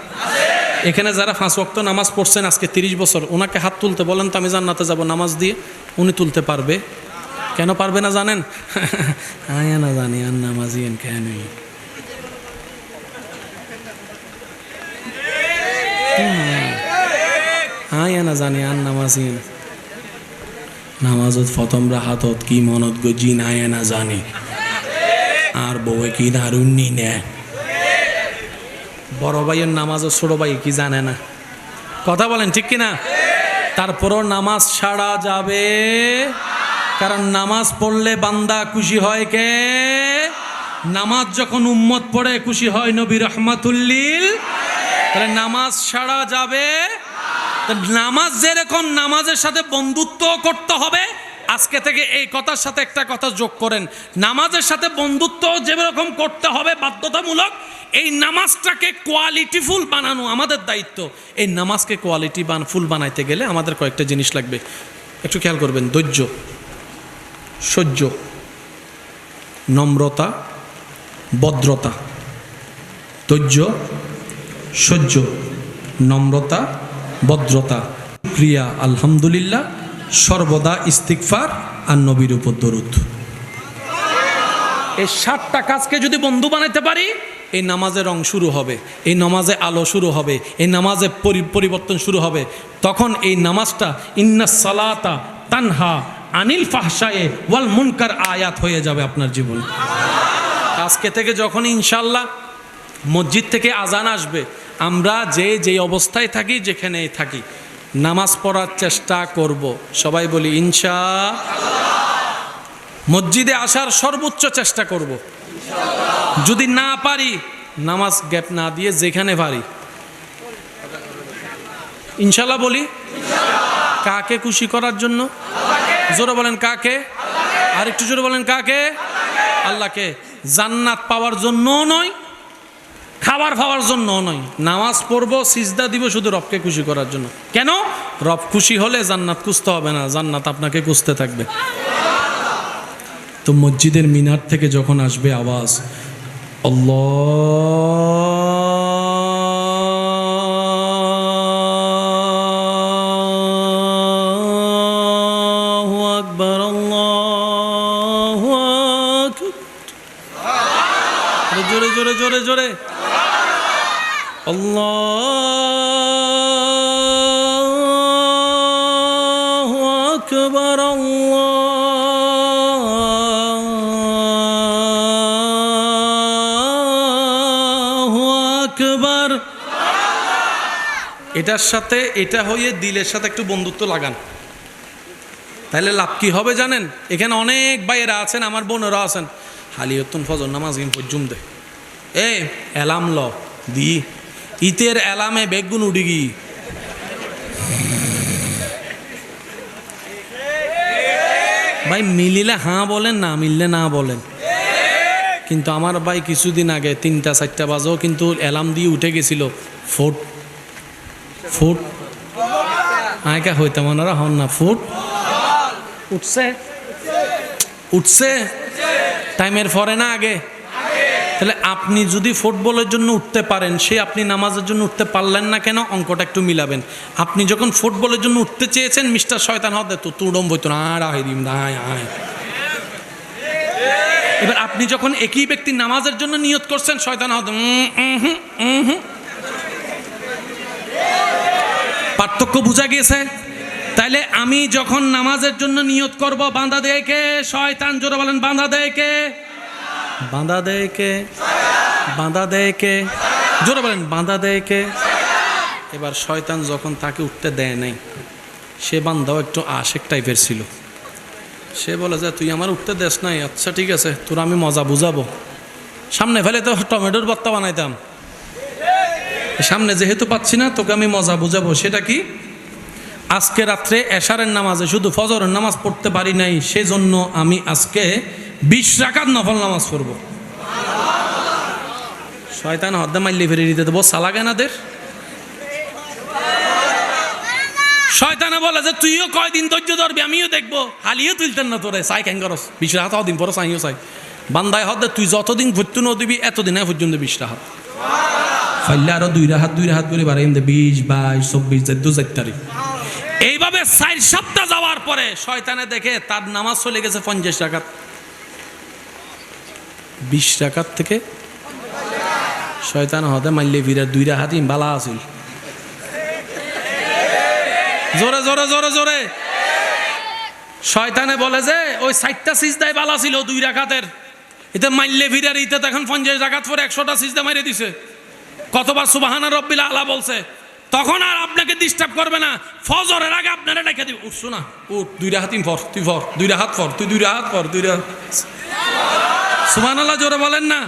এখানে যারা 5 ওয়াক্ত নামাজ পড়ছেন আজকে 30 বছর, ওনাকে হাত তুলতে বলেন তো আমি জান্নাতে যাব নামাজ দিয়ে, উনি তুলতে পারবে? কেন পারবে না জানেন? আয়া না জানি আর নামাজি কেন আয়া না জানি আর নামাজি নামাজত ফতমরা হাতত কি মনত গজি নায়া না জানি আর বউয়ে কি দারুন্নি নে। বড় ভাইয়ের নামাজ ও ছোট ভাই কি জানে না? কথা বলেন ঠিক কিনা? তারপরও নামাজ ছাড়া যাবে, কারণ নামাজ পড়লে বান্দা খুশি হয় কে? নামাজ যখন উম্মত পড়ে খুশি হয় নবী রহমাতুল্লিল। তাহলে নামাজ ছাড়া যাবে। নামাজ যেরকম নামাজের সাথে বন্ধুত্ব করতে হবে, আজকে থেকে এই কথার সাথে একটা কথা যোগ করেন, নামাজের সাথে বন্ধুত্ব যেরকম করতে হবে বাধ্যতামূলক, এই নামাজটাকে কোয়ালিটিফুল বানানো আমাদের দায়িত্ব। এই নামাজকে ফুল বানাইতে গেলে আমাদের কয়েকটা জিনিস লাগবে, একটু খেয়াল করবেন। ধৈর্য, সহ্য, নম্রতা, ভদ্রতা। ধৈর্য, সহ্য, নম্রতা, ভদ্রতা, ক্রিয়া, আলহামদুলিল্লাহ, সর্বদা ইস্তিগফার আর নবীর উপর দরুদ। এই 7টা কাজকে যদি বন্ধু বানাইতে পারি, এই নামাজে রং শুরু হবে, এই নামাজে আলো শুরু হবে, এই নামাজে পরিবর্তন শুরু হবে। তখন এই নামাজটা ইন্নাস সালাতা তানহা আনিল ফাহশায়ে ওয়াল মুনকার আয়াত হয়ে যাবে আপনার জীবন। আজকে থেকে যখন ইনশাআল্লাহ মসজিদ থেকে আজান আসবে, আমরা যে অবস্থায় থাকি, যেখানেই থাকি, নামাজ পড়ার চেষ্টা করব। সবাই বলি ইনশাআল্লাহ। মসজিদে আসার সর্বোচ্চ চেষ্টা করব। যদি না পারি, নামাজ গ্যাপ না দিয়ে যেখানে পারি ইনশাআল্লাহ বলি। কাকে খুশি করার জন্য? জোরে বলেন কাকে? আর একটু জোরে বলেন কাকে? আল্লাহকে। জান্নাত পাওয়ার জন্য নয়, খাবার খাওয়ার জন্য নয়। নামাজ পড়বো, সিজদা দিব শুধু রবকে খুশি করার জন্য। কেন? রব খুশি হলে জান্নাত খুঁজতে হবে না, জান্নাত আপনাকে খুঁজতে থাকবে। তো মসজিদের মিনার থেকে যখন আসবে আওয়াজ আল্লাহু আকবার, আল্লাহু আকবার, জোরে জোরে জোরে জোরে, আল্লাহু আকবার, আল্লাহু আকবার। এটার সাথে এটা হয়ে দিলের সাথে একটু বন্ধুত্ব লাগান, তাহলে লাভ কি হবে জানেন? এখানে অনেক ভাইয়েরা আছেন, আমার বোনেরা আছেন, হালিয়তুন ফজর নামাজ গিন পর্যুম দে এ এলাম ল দি ইতের এলামে বেগুন উঠি গি। ভাই মিলিলে হ্যাঁ বলেন, না মিললে না বলেন। কিন্তু আমার ভাই কিছুদিন আগে 3টা-4টা বাজেও কিন্তু অ্যালার্ম দিয়ে উঠে গেছিল। ফুট ফুট আয়কা হইতাম ওনারা হন না, ফুট উঠছে উঠছে টাইমের পরে না আগে। তাহলে আপনি যদি ফুটবলের জন্য উঠতে পারেন, সে আপনি নামাজের জন্য উঠতে পারলেন না কেন? অঙ্কটা একটু মিলাবেন। আপনি যখন ফুটবলের জন্য উঠতে চেয়েছেন, মিস্টার শয়তান হতে তো তুড়ম বইতো না, আয়। এবার আপনি যখন একই ব্যক্তি নামাজের জন্য নিয়ত করছেন, শয়তান হতে পার্থক্য বোঝা গিয়েছে? তাইলে আমি যখন নামাজের জন্য নিয়ত করব, বাঁধা দেয় কে? শয়তান। জোরে বলেন বাঁধা দেয় কে? বাঁধা দেয় কে? বাঁধা দেয় কে? জোরে বলেন বাঁধা দেয় কে? এবার শয়তান যখন তাকে উঠতে দেয় নাই, সে বান্দাও একটু আশেক টাইপের ছিল। সে বলে যে তুই আমার উঠতে দেস নাই, আচ্ছা ঠিক আছে, তোর আমি মজা বুঝাবো। সামনে ফেলে তো টমেটোর ভর্তা বানাইতাম, সামনে যেহেতু পাচ্ছি না, তোকে আমি মজা বুঝাবো। সেটা কি? আজকে রাত্রে এশারের নামাজে শুধু ফজরের নামাজ পড়তে পারি নাই, সেজন্য আমি আজকে 20 রাকাত নফল নামাজ পড়ব। শয়তান হদ্দা মাইলে ফেরে দিতে দেবো সালাগানাদের। শয়তানে বলে যে তুইও কয়দিন ধৈর্য ধরবি, আমিও দেখবো। হালিও তুলতেন না তোরে, চাই কেন করস? 20 রাকাত দিন পরে চাইও চাই বান্দায় হদ্দে তুই যতদিন ভর্তি ন দিবি এতদিন পর্যন্ত 20 রাকাত ফাইলে আরো 2 রাকাত করে বাড়াই 20, 22, 24, 2 তারিখ। এইভাবে 4 সপ্তাহ যাওয়ার পরে শয়তানে দেখে তার নামাজ চলে গেছে 50 রাকাত। 20 রাকাত থেকে শয়তান হতে মাইলে ফিরে 2 রাকাত বালা আছিল। জোরে জোরে জোরে জোরে শয়তানে বলে যে ওই 4টা সিজদায় বালা ছিল 2 রাকাতের, এতে মাইলে ফিরার ইতে এখন 50 রাকাত পরে 100টা সিজদা মাইরে দিছে। কতবার সুবহানা রাব্বিল আলা বলছে, তখন আর আপনাকে ডিস্টার্ব করবে না। ফজরের আগে আপনারা ডেকে দিবে, উঠছো না, উঠ 2 রাকাত পর, তুই পর 2 রাকাত পর, তুই 2 রাকাত পর, 2 রাকাত। সুবহানাল্লাহ জোরে বলেন না।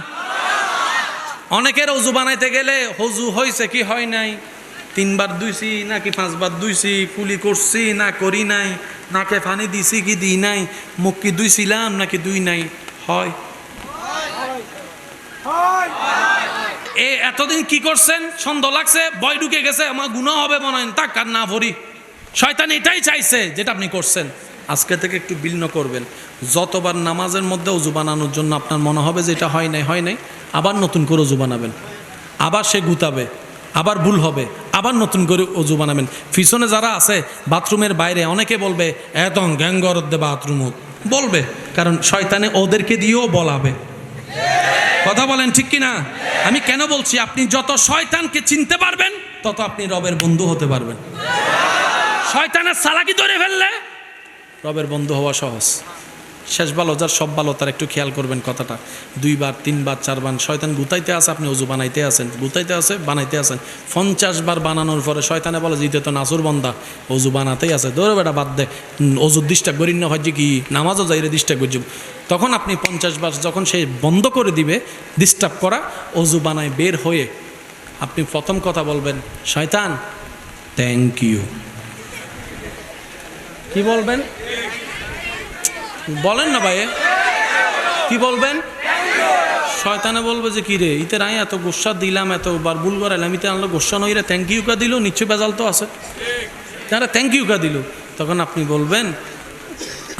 অনেকের ওযু বানাইতে গেলে ওযু হয়েছে কি হয় নাই, 3 বার ধুইছি নাকি 5 বার ধুইছি, কুলি করছি না করি নাই, নাকে পানি দিছি কি দিই নাই, মুখ কি ধুইছিলাম নাকি ধুই নাই, হয় এতদিন কি করছেন? সন্দেহ লাগছে, ভয় ঢুকে গেছে, আমার গুনাহ হবে মনে হয়, তাক আর না ভরি। শয়তান এটাই চাইছে যেটা আপনি করছেন। আজকে থেকে একটু বিলন করবেন। যতবার নামাজের মধ্যে ওযু বানানোর জন্য আপনার মনে হবে যে এটা হয় নাই, আবার নতুন করে ওযু বানাবেন। আবার সে গুতাবে, আবার ভুল হবে, আবার নতুন করে ওযু বানাবেন। পিছনে যারা আছে বাথরুমের বাইরে অনেকে বলবে এত গ্যাঙ্গর দে বাথরুম বলবে, কারণ শয়তানে ওদেরকে দিয়েও বলাবে। কথা বলেন ঠিক কিনা? আমি কেন বলছি, আপনি যত শয়তানকে চিনতে পারবেন তত আপনি রবের বন্ধু হতে পারবেন। শয়তানের চালাকি ধরে ফেললে রবের বন্ধু হওয়া সহজ। শেষ ভালো যার সব ভালো তার একটু খেয়াল করবেন কথাটা। 2 বার 3 বার 4 বার শয়তান গুতাইতে আছে, আপনি ওযু বানাইতে আছেন, গুতাইতে আছে বানাইতে আছেন। 50 বার বানানোর পরে শয়তানে বলে জিতে তো নাসুর বন্দা, ওযু বানাতেই আছে, ধরে বেটা বাদ দে, ওযু ডিস্টার্ব করি না, হয় কি নামাজও যাইরে ডিস্টার্ব করছি। তখন আপনি 50 বার যখন সে বন্ধ করে দিবে ডিস্টার্ব করা, ওযু বানায় বের হয়ে আপনি প্রথম কথা বলবেন, শয়তান থ্যাংক ইউ। কি বলবেন? বলেন না ভাই, কি বলবেন? শয়তানে বলবে যে কি রে, ইতে রাই এত গোসা দিলাম, এতবার ভুল করাইলাম, ইতে আনলো গোসা নই রে, থ্যাংক ইউ কা দিল, নিশ্চয় বেজাল তো আছে, তারা থ্যাংক ইউ কা দিল। তখন আপনি বলবেন,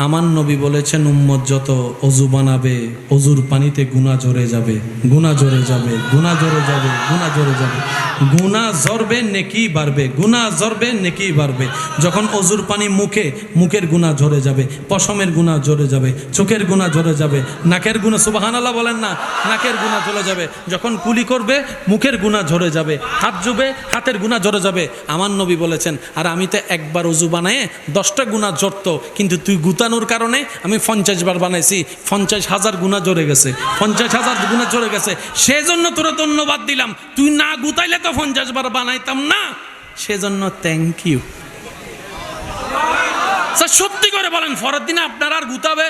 আমার নবী বলেছেন উম্মত যত ওযু বানাবে ওযুর পানিতে গুনাহ ঝরে যাবে, গুনাহ ঝরে যাবে, গুনাহ ঝরে যাবে, গুনাহ ঝরে যাবে, গুনাহ ঝরবে নেকি বাড়বে, গুনাহ ঝরবে নেকি বাড়বে। যখন ওযুর পানি মুখের গুনাহ ঝরে যাবে, পশমের গুনাহ ঝরে যাবে, চোখের গুনাহ ঝরে যাবে, নাকের গুনাহ, সুবহানাল্লাহ বলেন না, নাকের গুনাহ ঝরে যাবে। যখন কুলি করবে মুখের গুনাহ ঝরে যাবে, হাত ধুবে হাতের গুনাহ ঝরে যাবে। আমার নবী বলেছেন, আর আমি তো একবার ওযু বানায়ে 10টা গুনাহ ঝরতো, কিন্তু তুই গুতানোর কারণে আমি 50 বার বানাইছি, 50,000 গুনাহ ঝরে গেছে, 50,000 গুনাহ ঝরে গেছে, সেজন্য তোরা ধন্যবাদ দিলাম। তুই না গুতাইলে তো 50 বার বানাইতাম না, সেজন্য থ্যাংক ইউ। সত্যি করে বলেন, পরের দিনে আপনার আর গুতাবে?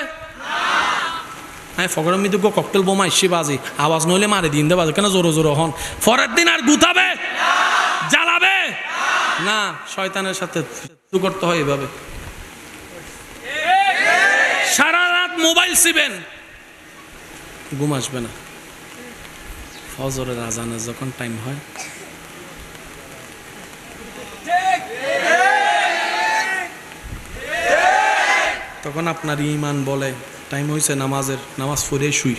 হ্যাঁ, ফগরের মৃত্যু ককটেল বোমা এসে বাজি, আওয়াজ নইলে মারে দিন দে বাজে, কেন জোরে জোরে হন? পরের দিন আর গুতাবে? জ্বালাবে না। শয়তানের সাথে করতে হয় এভাবে। সারা রাত মোবাইল চিবেন, ঘুম আসবে না। ফজরের আজানের যখন টাইম হয়, তখন আপনার ইমান বলে টাইম হয়েছে নামাজের, নামাজ পড়ে শুই।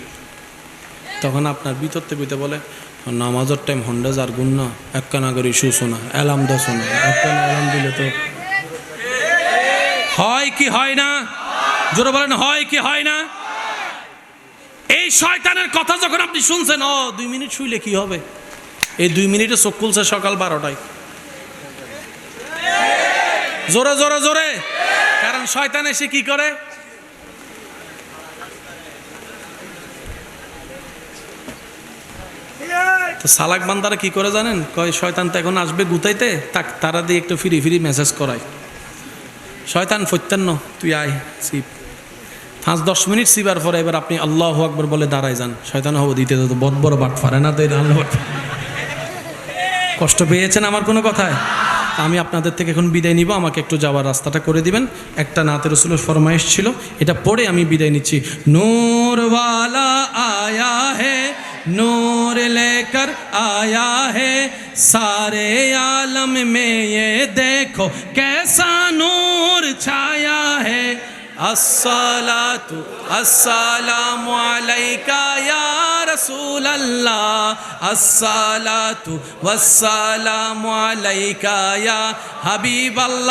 তখন আপনার ভিতর থেকে বলে নামাজের টাইম হন্ডা যার গুণ না, একখানা করে শুশো না, অ্যালার্ম দশো না, একখানা অ্যালার্ম দিলে তো হয় কি হয় না? জোরে বলেন, হয় কি হয় না? এই শয়তানের কথা যখন আপনি শুনছেন, 2 মিনিট শুইলে কি হবে, এই 2 মিনিটে চোখ খুলছে সকাল 12টায়। জোরে জোরে জোরে, কারণ শয়তান এসে কি করে, তো সালাক বান্দারা কি করে জানেন, কয় শয়তান তো এখন আসবে গুতাইতে, তারা দিয়ে একটু ফিরি ফিরি মেসেজ করায়, শয়তান ফৈত্যান্ন তুই আয় সিপ। 5-10 মিনিট সিবার পরে এবার আপনি আল্লাহু আকবার বলে দাঁড়ায় যান, শয়তান হবো দিতে তো বড় বড় বাট ফারে না, তো কষ্ট পেয়েছেন আমার কোনো কথায়? আমি আপনাদের থেকে এখন বিদায় নিব, আমাকে একটু যাওয়ার রাস্তাটা করে দিবেন। একটা নাতে রসুলের ফরমাইশ ছিল, এটা পড়ে আমি বিদায় নিচ্ছি। নূরওয়ালা আয়া হে, नूर लेकर आया है, सारे आलम में ये देखो कैसा नूर छाया है। अस्सलातु अस्सलामु अलैका या रसूल अल्लाह, अस्सलातु वस्सलामु अलैका या हबीब अल्लाह।